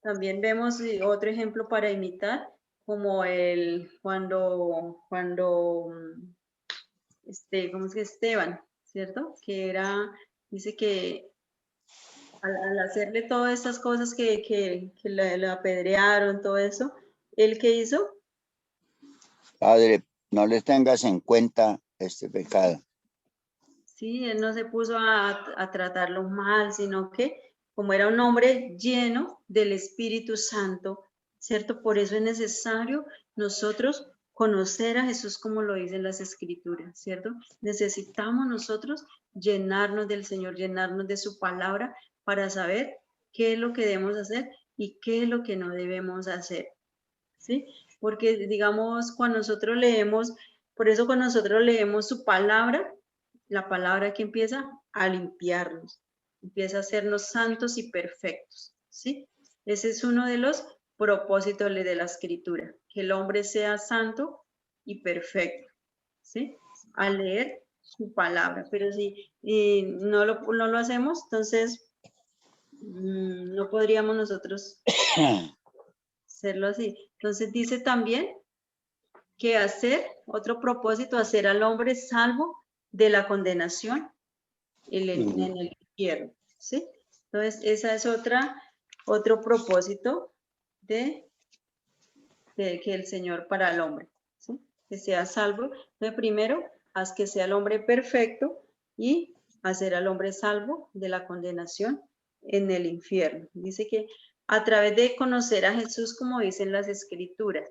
También vemos otro ejemplo para imitar, como cuando ¿cómo es que Esteban, ¿cierto? Que dice que al hacerle todas estas cosas que le apedrearon, todo eso, ¿él qué hizo? Padre, no les tengas en cuenta este pecado. Sí, él no se puso a tratarlo mal, sino que como era un hombre lleno del Espíritu Santo, ¿cierto? Por eso es necesario nosotros conocer a Jesús como lo dicen las Escrituras, ¿cierto? Necesitamos nosotros llenarnos del Señor, llenarnos de su palabra para saber qué es lo que debemos hacer y qué es lo que no debemos hacer, ¿sí? Porque, digamos, cuando nosotros leemos, por eso cuando nosotros leemos su palabra, la palabra que empieza a limpiarnos, empieza a hacernos santos y perfectos, ¿sí? Ese es uno de los propósitos de la escritura, que el hombre sea santo y perfecto, ¿sí? Al leer su palabra, pero si no lo hacemos, entonces no podríamos nosotros hacerlo así. Entonces dice también que otro propósito, hacer al hombre salvo de la condenación en el infierno, ¿sí? Entonces, esa es otro propósito de que el Señor para el hombre, ¿sí? Que sea salvo. Entonces, primero, haz que sea el hombre perfecto y hacer al hombre salvo de la condenación en el infierno. Dice que a través de conocer a Jesús, como dicen las Escrituras,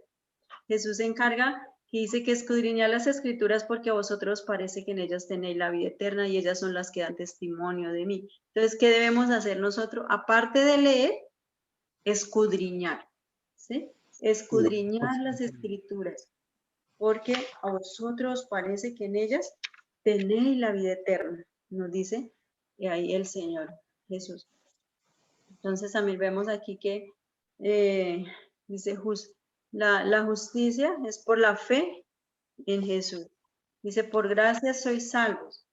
Jesús se encarga y dice que escudriñar las Escrituras porque a vosotros parece que en ellas tenéis la vida eterna y ellas son las que dan testimonio de mí. Entonces, ¿qué debemos hacer nosotros? Aparte de leer, escudriñar, ¿sí? Escudriñar las Escrituras, porque a vosotros parece que en ellas tenéis la vida eterna, nos dice ahí el Señor Jesús. Entonces también vemos aquí que dice la justicia es por la fe en Jesús. Dice, por gracia sois salvos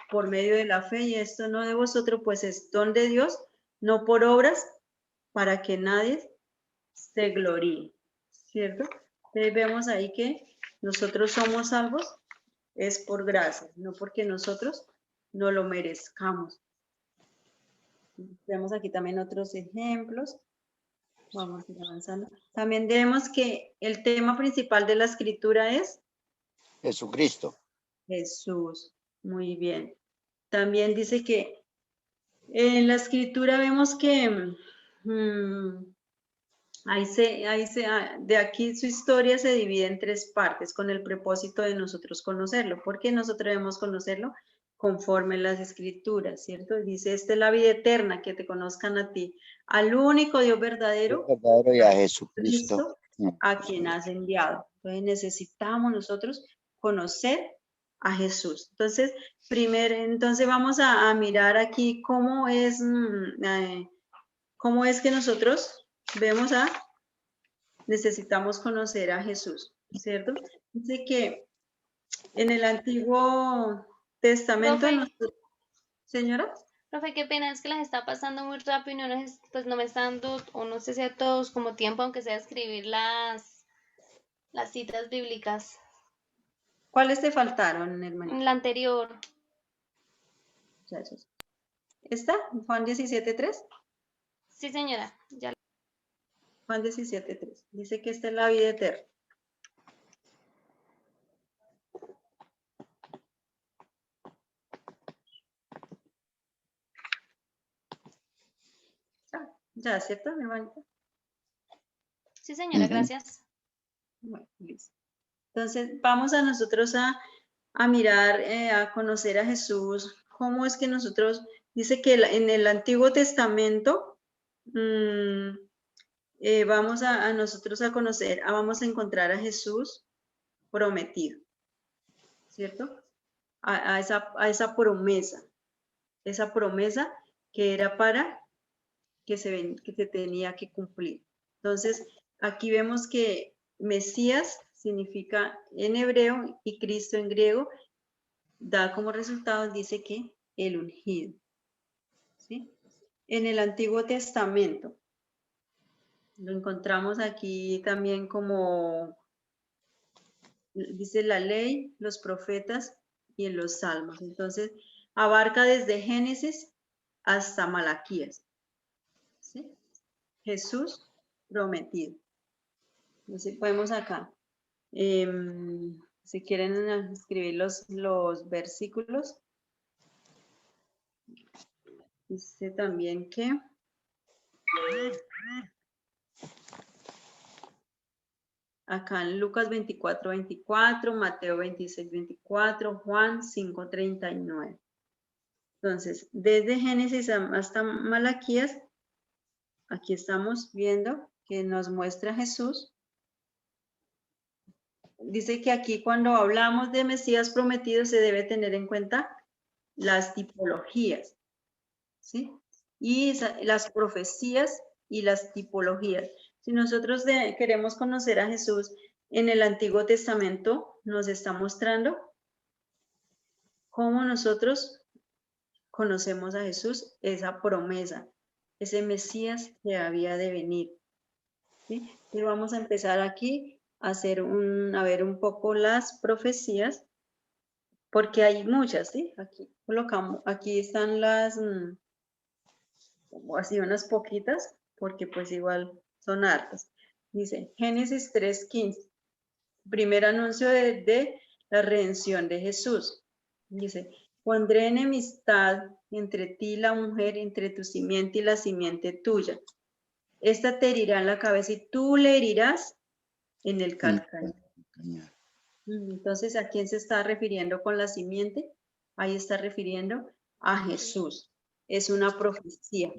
por medio de la fe, y esto no de vosotros, pues es don de Dios, no por obras, para que nadie se gloríe, ¿cierto? Entonces vemos ahí que nosotros somos salvos, es por gracia, no porque nosotros no lo merezcamos. Vemos aquí también otros ejemplos. Vamos a ir avanzando. También vemos que el tema principal de la escritura es Jesucristo. Jesús. Muy bien. También dice que en la escritura vemos que de aquí su historia se divide en 3 partes con el propósito de nosotros conocerlo. ¿Por qué nosotros debemos conocerlo? Conforme las escrituras, ¿cierto? Dice, esta es la vida eterna, que te conozcan a ti, al único Dios verdadero, Y a Jesucristo. a quien has enviado. Entonces necesitamos nosotros conocer a Jesús. Entonces, vamos a mirar aquí cómo es que nosotros necesitamos conocer a Jesús, ¿cierto? Dice que en el Antiguo Testamento, señora. Profe, qué pena, es que las está pasando muy rápido y pues no me está dando, o no sé si a todos como tiempo, aunque sea escribir las citas bíblicas. ¿Cuáles te faltaron, hermanita? La anterior. ¿Esta? Juan 17:3. Sí, señora. Ya. Juan 17:3. Dice que esta es la vida eterna. Ya, ¿cierto, mi hermanita? Sí, señora, Ujú. gracias. Bueno, listo. Entonces, vamos a nosotros a mirar, a conocer a Jesús. ¿Cómo es que nosotros, dice que en el Antiguo Testamento, vamos a nosotros a conocer, vamos a encontrar a Jesús prometido, ¿cierto? A esa promesa que era para que se tenía que cumplir. Entonces, aquí vemos que Mesías significa en hebreo y Cristo en griego, da como resultado, dice que el ungido. ¿Sí? En el Antiguo Testamento, lo encontramos aquí también como, dice la ley, los profetas y en los salmos. Entonces, abarca desde Génesis hasta Malaquías. ¿Sí? Jesús prometido. Entonces, podemos acá. Si quieren escribir los versículos, dice también que acá en Lucas 24, 24, Mateo 26, 24, Juan 5, 39. Entonces, desde Génesis hasta Malaquías, aquí estamos viendo que nos muestra Jesús. Dice que aquí cuando hablamos de Mesías prometido se debe tener en cuenta las tipologías, ¿sí? Y las profecías y las tipologías. Si nosotros queremos conocer a Jesús en el Antiguo Testamento, nos está mostrando cómo nosotros conocemos a Jesús, esa promesa, ese Mesías que había de venir. ¿Sí? Y vamos a empezar aquí a ver un poco las profecías, porque hay muchas, ¿sí? Aquí colocamos, aquí están las, como así unas poquitas, porque pues igual son hartas. Dice Génesis 3:15, primer anuncio de la redención de Jesús. Dice, pondré enemistad entre ti y la mujer, entre tu simiente y la simiente tuya. Esta te herirá en la cabeza y tú le herirás en el calcañar. Entonces, ¿a quién se está refiriendo con la simiente? Ahí está refiriendo a Jesús. Es una profecía.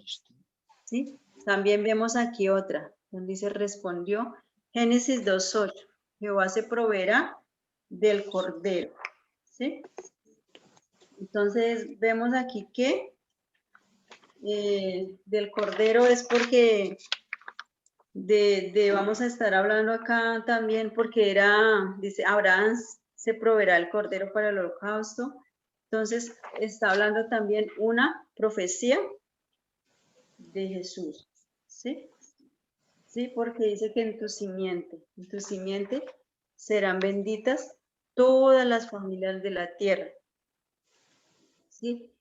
¿Sí? También vemos aquí otra, donde dice, respondió Génesis 2:8. Jehová se proveerá del cordero. ¿Sí? Entonces, vemos aquí que del cordero es porque vamos a estar hablando acá también porque dice, Abraham se proveerá el cordero para el holocausto. Entonces, está hablando también una profecía de Jesús, ¿sí? Sí, porque dice que en tu simiente serán benditas todas las familias de la tierra. ¿Sí?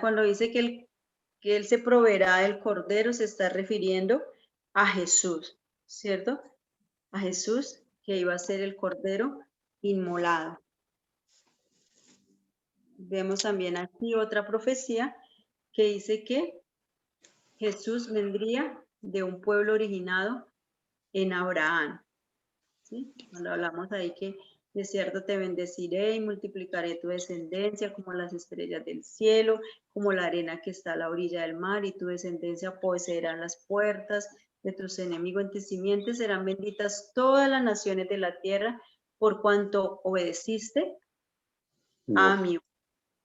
Cuando dice que él se proveerá del cordero, se está refiriendo a Jesús, ¿cierto? A Jesús que iba a ser el cordero inmolado. Vemos también aquí otra profecía que dice que Jesús vendría de un pueblo originado en Abraham. ¿Sí? Cuando hablamos ahí que de cierto te bendeciré y multiplicaré tu descendencia como las estrellas del cielo, como la arena que está a la orilla del mar, y tu descendencia poseerá las puertas de tus enemigos. En tu simiente serán benditas todas las naciones de la tierra, por cuanto obedeciste a mí.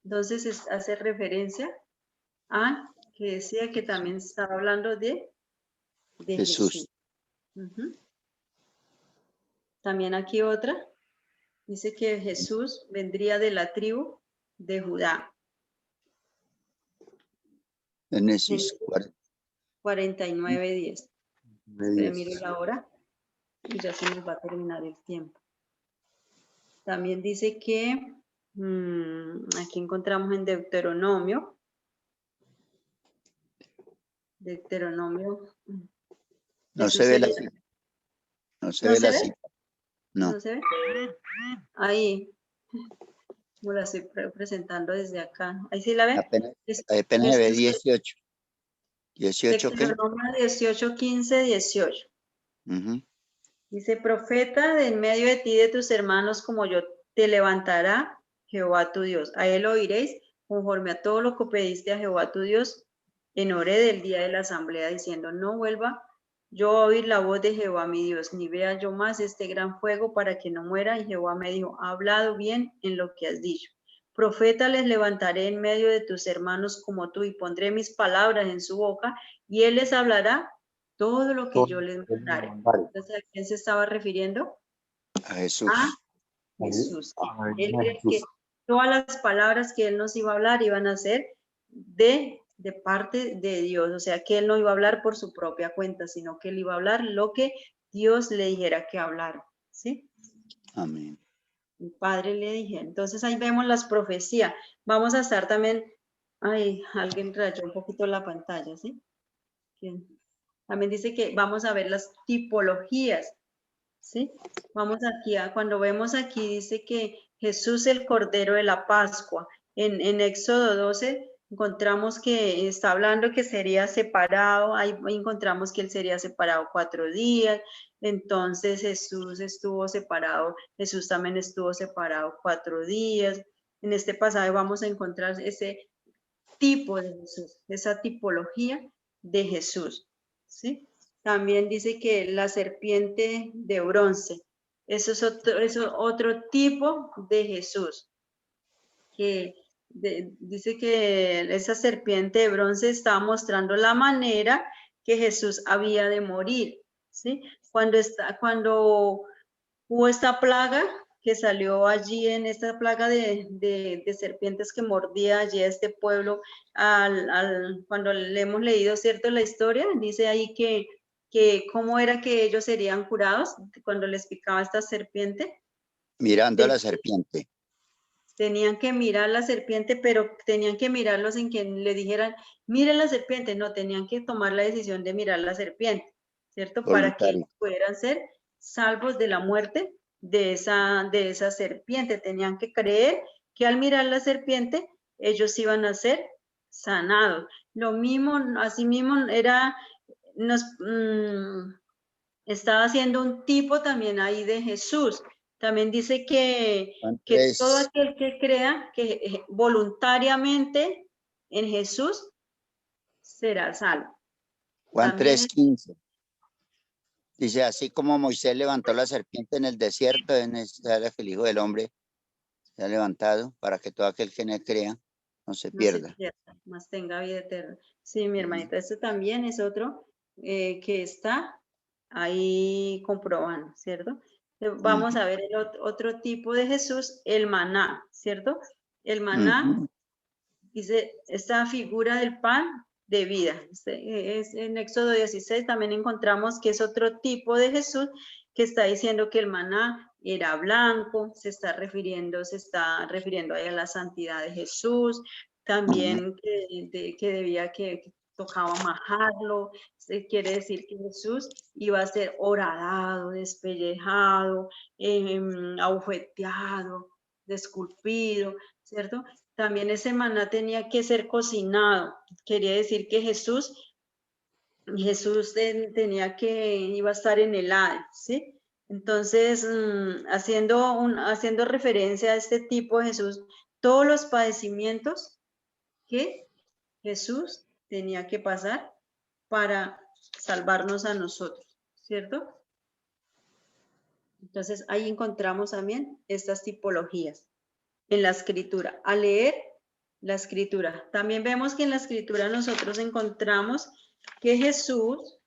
Entonces hace referencia a que decía que también estaba hablando de Jesús. También aquí otra, dice que Jesús vendría de la tribu de Judá. Génesis 49:10. Mire la hora y ya se nos va a terminar el tiempo. También dice que aquí encontramos en Deuteronomio. No se ve la cita. No se ve la cita. No. ¿No se ve? Ahí. Como la estoy presentando desde acá. Ahí sí la ven. Apenas se ve 18. ¿18 qué? Deuteronomio 18, 15, 18. Ujú. Dice, profeta de en medio de ti y de tus hermanos como yo, te levantará Jehová tu Dios. A él oiréis conforme a todo lo que pediste a Jehová tu Dios en Horeb del día de la asamblea, diciendo, no vuelva yo a oír la voz de Jehová mi Dios, ni vea yo más este gran fuego para que no muera. Y Jehová me dijo, ha hablado bien en lo que has dicho. Profeta les levantaré en medio de tus hermanos como tú, y pondré mis palabras en su boca, y él les hablará todo lo que yo les mandare. Entonces, ¿a quién se estaba refiriendo? A Jesús. A Jesús. Él era que todas las palabras que él nos iba a hablar iban a ser de parte de Dios. O sea, que él no iba a hablar por su propia cuenta, sino que él iba a hablar lo que Dios le dijera que hablara. ¿Sí? Amén. El Padre le dije. Entonces ahí vemos las profecías. Vamos a estar también. Ay, alguien rayó un poquito la pantalla, ¿sí? ¿Quién? También dice que vamos a ver las tipologías, ¿sí? Vamos aquí, cuando vemos aquí, dice que Jesús el Cordero de la Pascua. En Éxodo 12 encontramos que está hablando que sería separado, ahí encontramos que él sería separado 4 días, entonces Jesús estuvo separado, Jesús también estuvo separado 4 días. En este pasaje vamos a encontrar ese tipo de Jesús, esa tipología de Jesús, ¿sí? También dice que la serpiente de bronce, eso es otro tipo de Jesús, que dice que esa serpiente de bronce estaba mostrando la manera que Jesús había de morir, ¿sí? Cuando hubo esta plaga que salió allí, en esta plaga de serpientes que mordía allí a este pueblo, cuando le hemos leído, ¿cierto? La historia, dice ahí que cómo era que ellos serían curados cuando les picaba esta serpiente. Mirando a la serpiente. Tenían que mirar la serpiente, pero tenían que mirarlos en que le dijeran, miren la serpiente, no, tenían que tomar la decisión de mirar la serpiente, ¿cierto? Para que pudieran ser salvos de la muerte de esa serpiente. Tenían que creer que al mirar la serpiente, ellos iban a ser sanados. Lo mismo, así mismo estaba haciendo un tipo también ahí de Jesús. También dice que todo aquel que crea que voluntariamente en Jesús será salvo. Juan 3:15. Dice, así como Moisés levantó la serpiente en el desierto, es necesario que el Hijo del Hombre sea levantado para que todo aquel que no crea no se pierda. Mas tenga vida eterna. Sí, mi hermanita, este también es otro que está ahí comprobando, ¿cierto? Vamos a ver el otro tipo de Jesús, el maná, ¿cierto? El maná, dice, esta figura del pan de vida. Es en Éxodo 16 también encontramos que es otro tipo de Jesús que está diciendo que el maná era blanco, se está refiriendo ahí a la santidad de Jesús, también que tocaba majarlo, quiere decir que Jesús iba a ser horadado, despellejado, abofeteado, esculpido, ¿cierto? También ese maná tenía que ser cocinado, quería decir que Jesús iba a estar en el Hades, ¿sí? Entonces, haciendo referencia a este tipo de Jesús, todos los padecimientos que Jesús tenía que pasar para salvarnos a nosotros, ¿cierto? Entonces, ahí encontramos también estas tipologías en la escritura. Al leer la escritura, también vemos que en la escritura nosotros encontramos que Jesús,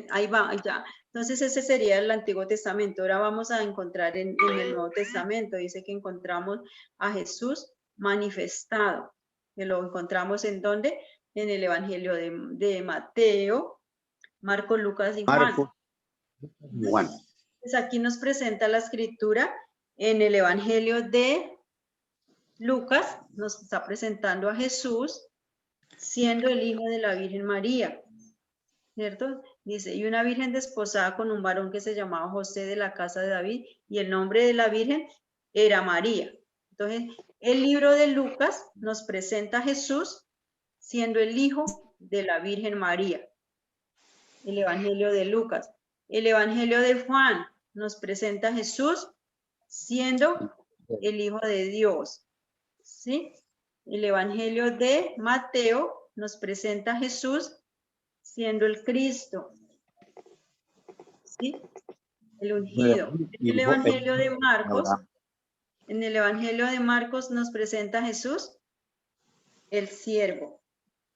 ahí va, ya. Entonces ese sería el Antiguo Testamento. Ahora vamos a encontrar en el Nuevo Testamento. Dice que encontramos a Jesús manifestado. Que lo encontramos ¿en dónde? En el Evangelio de Mateo, Marcos, Lucas y Juan. Pues aquí nos presenta la escritura en el Evangelio de Lucas, nos está presentando a Jesús siendo el hijo de la Virgen María, ¿cierto? Dice, y una virgen desposada con un varón que se llamaba José de la casa de David, y el nombre de la virgen era María. Entonces, el libro de Lucas nos presenta a Jesús siendo el hijo de la Virgen María. El Evangelio de Lucas. El Evangelio de Juan nos presenta a Jesús siendo el Hijo de Dios, ¿sí? El Evangelio de Mateo nos presenta a Jesús siendo el Cristo, ¿sí? El ungido. En el Evangelio de Marcos, nos presenta a Jesús el siervo,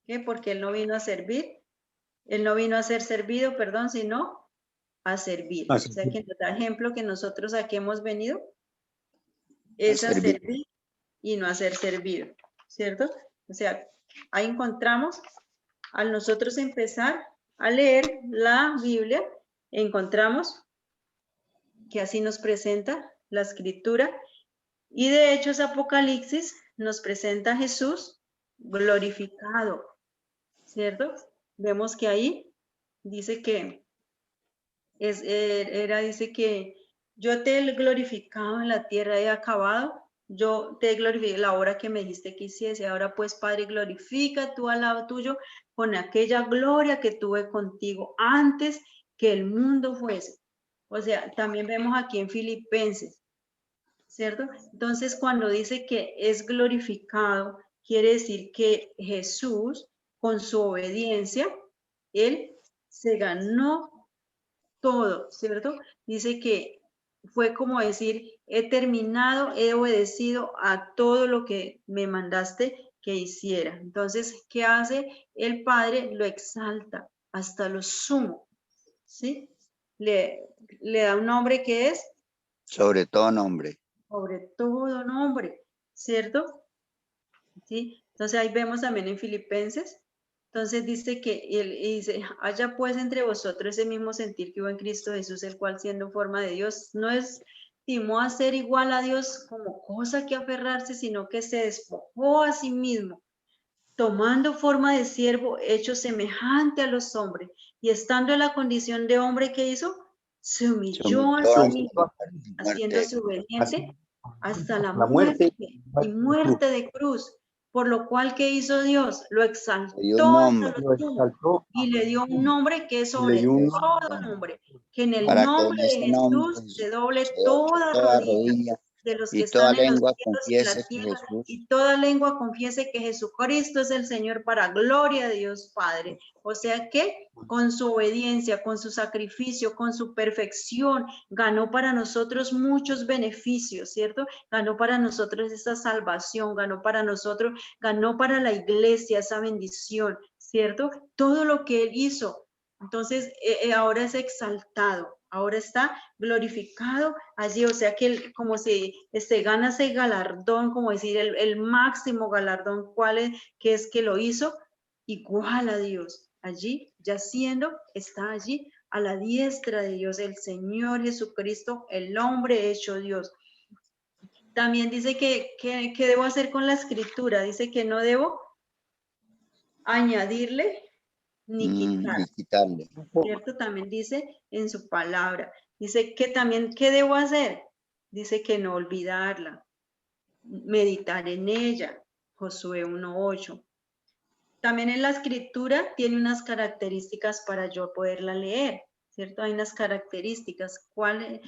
¿qué? Porque él no vino a servir, él no vino a ser servido, perdón, sino a servir. O sea que el ejemplo que nosotros aquí hemos venido es a servir y no a ser servido, ¿cierto? O sea, ahí encontramos, al nosotros empezar a leer la Biblia, encontramos que así nos presenta la Escritura, y de hecho ese Apocalipsis nos presenta a Jesús glorificado, ¿cierto? Vemos que ahí dice que dice que yo te he glorificado en la tierra, he acabado, yo te he glorificado la hora que me dijiste que hiciese. Ahora pues, Padre, glorifica tú al lado tuyo con aquella gloria que tuve contigo antes que el mundo fuese. O sea, también vemos aquí en Filipenses, ¿cierto? Entonces, cuando dice que es glorificado, quiere decir que Jesús, con su obediencia, él se ganó todo, ¿cierto? Dice que fue como decir, he terminado, he obedecido a todo lo que me mandaste que hiciera. Entonces, ¿qué hace? El Padre lo exalta hasta lo sumo, ¿sí? Le da un nombre que es Sobre todo nombre. sobre todo nombre, ¿cierto? ¿Sí? Entonces ahí vemos también en Filipenses, entonces dice que él dice, haya pues entre vosotros ese mismo sentir que hubo en Cristo Jesús, el cual siendo forma de Dios, no estimó a ser igual a Dios como cosa que aferrarse, sino que se despojó a sí mismo, tomando forma de siervo, hecho semejante a los hombres, y estando en la condición de hombre, ¿qué hizo? Se humilló a sí mismo, haciéndose obediente hasta la muerte y muerte de cruz, por lo cual, ¿qué hizo Dios? Lo exaltó hasta lo sumo y le dio un nombre que es sobre todo nombre, que en el nombre de Jesús se doble toda rodilla de los que están en los cielos y en la tierra, y toda lengua confiese que Jesucristo es el Señor, para gloria de Dios Padre. O sea que con su obediencia, con su sacrificio, con su perfección, ganó para nosotros muchos beneficios, ¿cierto? Ganó para nosotros esa salvación, ganó para la iglesia esa bendición, ¿cierto? Todo lo que él hizo. Entonces, ahora es exaltado, ahora está glorificado allí, o sea que él, como se gana ese galardón, como decir el máximo galardón, ¿cuál es? Que es que lo hizo igual a Dios, allí yaciendo, está allí a la diestra de Dios, el Señor Jesucristo, el hombre hecho Dios. También dice que debo hacer con la escritura, dice que no debo añadirle ni quitarle, ¿cierto? También dice en su palabra, dice que también, ¿qué debo hacer? Dice que no olvidarla, meditar en ella, Josué 1:8. También en la escritura tiene unas características para yo poderla leer, ¿cierto? Hay unas características. ¿Cuál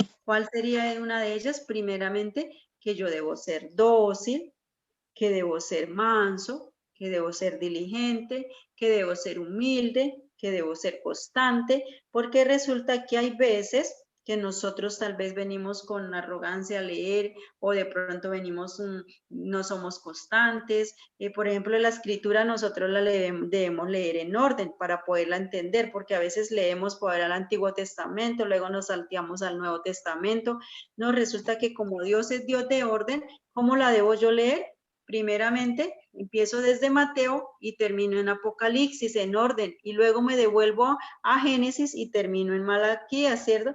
sería una de ellas? Primeramente, que yo debo ser dócil, que debo ser manso, que debo ser diligente, que debo ser humilde, que debo ser constante, porque resulta que hay veces que nosotros tal vez venimos con arrogancia a leer, o de pronto venimos, no somos constantes. Por ejemplo, la escritura nosotros la debemos leer en orden para poderla entender, porque a veces leemos por el Antiguo Testamento, luego nos salteamos al Nuevo Testamento. No, resulta que como Dios es Dios de orden, ¿cómo la debo yo leer? Primeramente, empiezo desde Mateo y termino en Apocalipsis en orden, y luego me devuelvo a Génesis y termino en Malaquías, ¿cierto?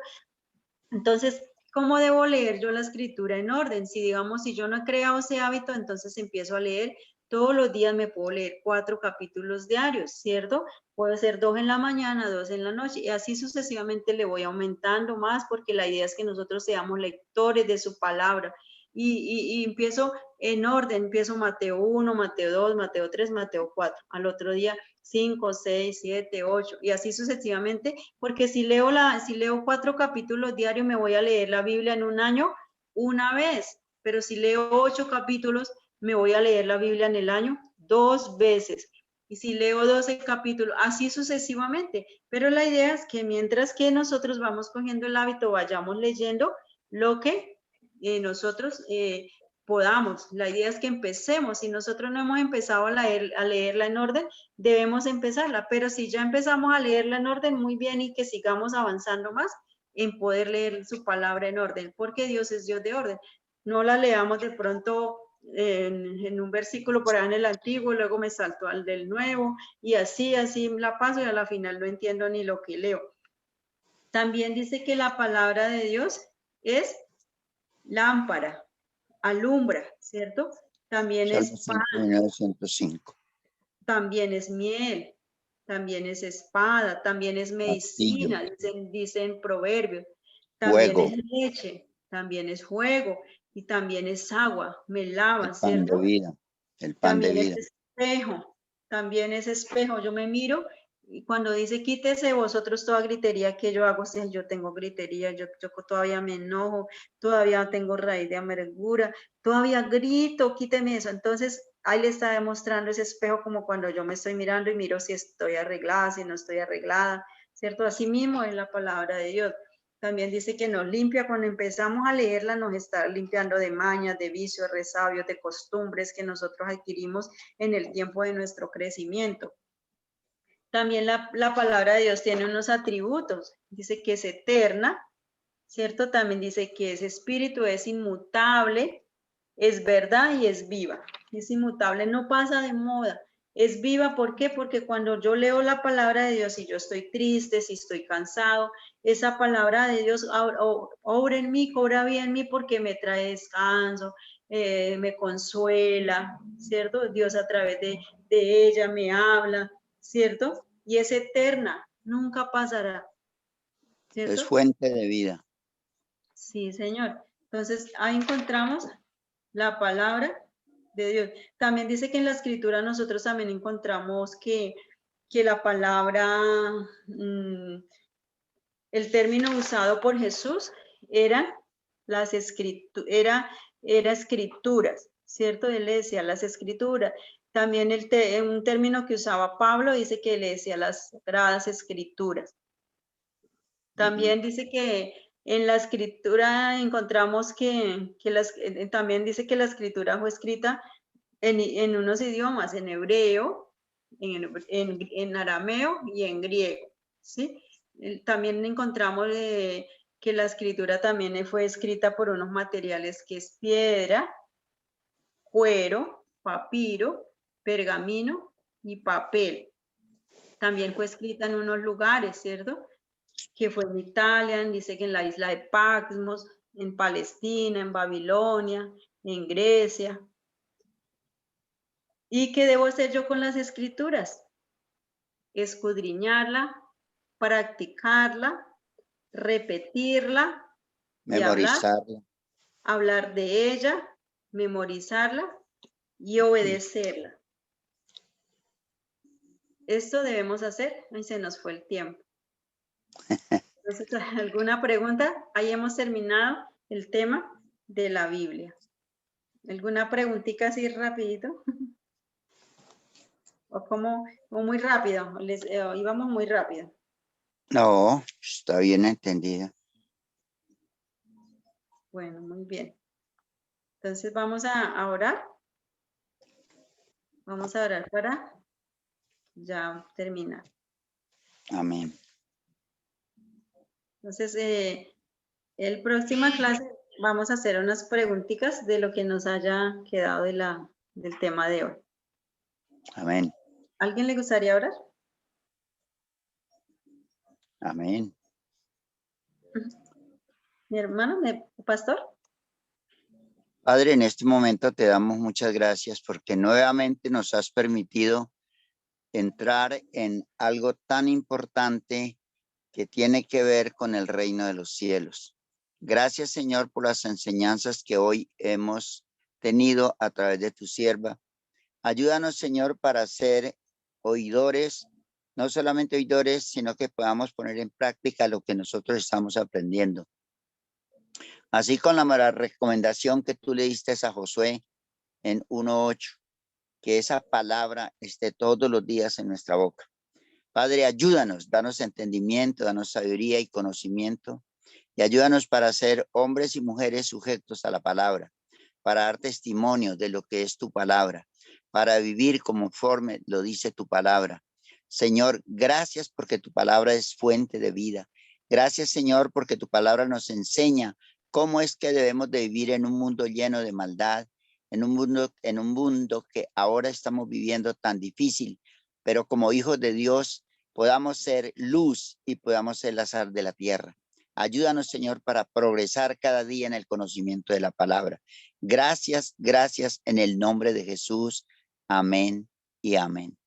Entonces, ¿cómo debo leer yo la escritura en orden? Si digamos, si yo no he creado ese hábito, entonces empiezo a leer todos los días, me puedo leer 4 capítulos diarios, ¿cierto? Puedo hacer 2 en la mañana, 2 en la noche, y así sucesivamente le voy aumentando más, porque la idea es que nosotros seamos lectores de su palabra. Y empiezo en orden, empiezo Mateo 1, Mateo 2, Mateo 3, Mateo 4. Al otro día 5, 6, 7, 8 y así sucesivamente, porque si leo 4 capítulos diarios me voy a leer la Biblia en un año una vez, pero si leo 8 capítulos me voy a leer la Biblia en el año 2 veces. Y si leo 12 capítulos, así sucesivamente. Pero la idea es que mientras que nosotros vamos cogiendo el hábito, vayamos leyendo lo que nosotros podamos. La idea es que empecemos. Si nosotros no hemos empezado a leerla en orden, debemos empezarla. Pero si ya empezamos a leerla en orden, muy bien, y que sigamos avanzando más en poder leer su palabra en orden, porque Dios es Dios de orden. No la leamos de pronto en un versículo por ahí en el antiguo, luego me salto al del nuevo, y así la paso y a la final no entiendo ni lo que leo. También dice que la palabra de Dios es lámpara, alumbra, ¿cierto? También es pan, 1905. también es miel, también es espada, también es medicina, dicen proverbios, también Fuego. es leche, también es fuego y también es agua, me lava, El pan ¿cierto? de vida. El pan También de vida. es espejo, también es espejo, yo me miro y cuando dice quítese vosotros toda gritería que yo hago, si yo tengo gritería, yo todavía me enojo, todavía tengo raíz de amargura, todavía grito, quíteme eso. Entonces ahí le está demostrando ese espejo como cuando yo me estoy mirando y miro si estoy arreglada, si no estoy arreglada, ¿cierto? Así mismo es la palabra de Dios. También dice que nos limpia, cuando empezamos a leerla nos está limpiando de mañas, de vicios, resabios, de costumbres que nosotros adquirimos en el tiempo de nuestro crecimiento. También la palabra de Dios tiene unos atributos, dice que es eterna, ¿cierto? También dice que es espíritu, es inmutable, es verdad y es viva. Es inmutable, no pasa de moda. Es viva, ¿por qué? Porque cuando yo leo la palabra de Dios y yo estoy triste, si estoy cansado, esa palabra de Dios obra en mí, cobra vida en mí porque me trae descanso, me consuela, ¿cierto? Dios a través de ella me habla, ¿cierto? Y es eterna, nunca pasará, ¿cierto? Es fuente de vida. Sí, Señor. Entonces, ahí encontramos la palabra de Dios. También dice que en la escritura nosotros también encontramos que la palabra, el término usado por Jesús era escrituras, ¿cierto? Él le decía las escrituras. También un término que usaba Pablo dice que le decía las sagradas escrituras. También dice que en la escritura encontramos también dice que la escritura fue escrita en unos idiomas, en hebreo, en arameo y en griego, ¿sí? También encontramos que la escritura también fue escrita por unos materiales que es piedra, cuero, papiro, pergamino y papel. También fue escrita en unos lugares, ¿cierto? Que fue en Italia, dice que en la isla de Patmos, en Palestina, en Babilonia, en Grecia. ¿Y qué debo hacer yo con las escrituras? Escudriñarla, practicarla, repetirla, Memorizarla. hablar de ella, memorizarla y obedecerla. Esto debemos hacer y se nos fue el tiempo. Entonces, ¿alguna pregunta? Ahí hemos terminado el tema de la Biblia. ¿Alguna preguntita así rapidito? ¿O muy rápido? Íbamos muy rápido. No, está bien entendida. Bueno, muy bien. Entonces vamos a orar. Vamos a orar para ya terminar. Amén. Entonces, el próxima clase vamos a hacer unas preguntitas de lo que nos haya quedado del tema de hoy. Amén. ¿Alguien le gustaría orar? Amén. Mi hermano, pastor. Padre, en este momento te damos muchas gracias porque nuevamente nos has permitido entrar en algo tan importante que tiene que ver con el reino de los cielos. Gracias, Señor, por las enseñanzas que hoy hemos tenido a través de tu sierva. Ayúdanos, Señor, para ser oidores, no solamente oidores, sino que podamos poner en práctica lo que nosotros estamos aprendiendo. Así con la recomendación que tú le diste a Josué en 1:8, que esa palabra esté todos los días en nuestra boca. Padre, ayúdanos, danos entendimiento, danos sabiduría y conocimiento, y ayúdanos para ser hombres y mujeres sujetos a la palabra, para dar testimonio de lo que es tu palabra, para vivir conforme lo dice tu palabra. Señor, gracias porque tu palabra es fuente de vida. Gracias, Señor, porque tu palabra nos enseña cómo es que debemos de vivir en un mundo lleno de maldad, en un mundo que ahora estamos viviendo tan difícil, pero como hijos de Dios podamos ser luz y podamos ser la sal de la tierra. Ayúdanos, Señor, para progresar cada día en el conocimiento de la palabra. Gracias, gracias en el nombre de Jesús. Amén y amén.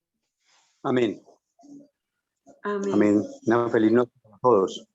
Amén. Amén. Amén. Una feliz noche a todos.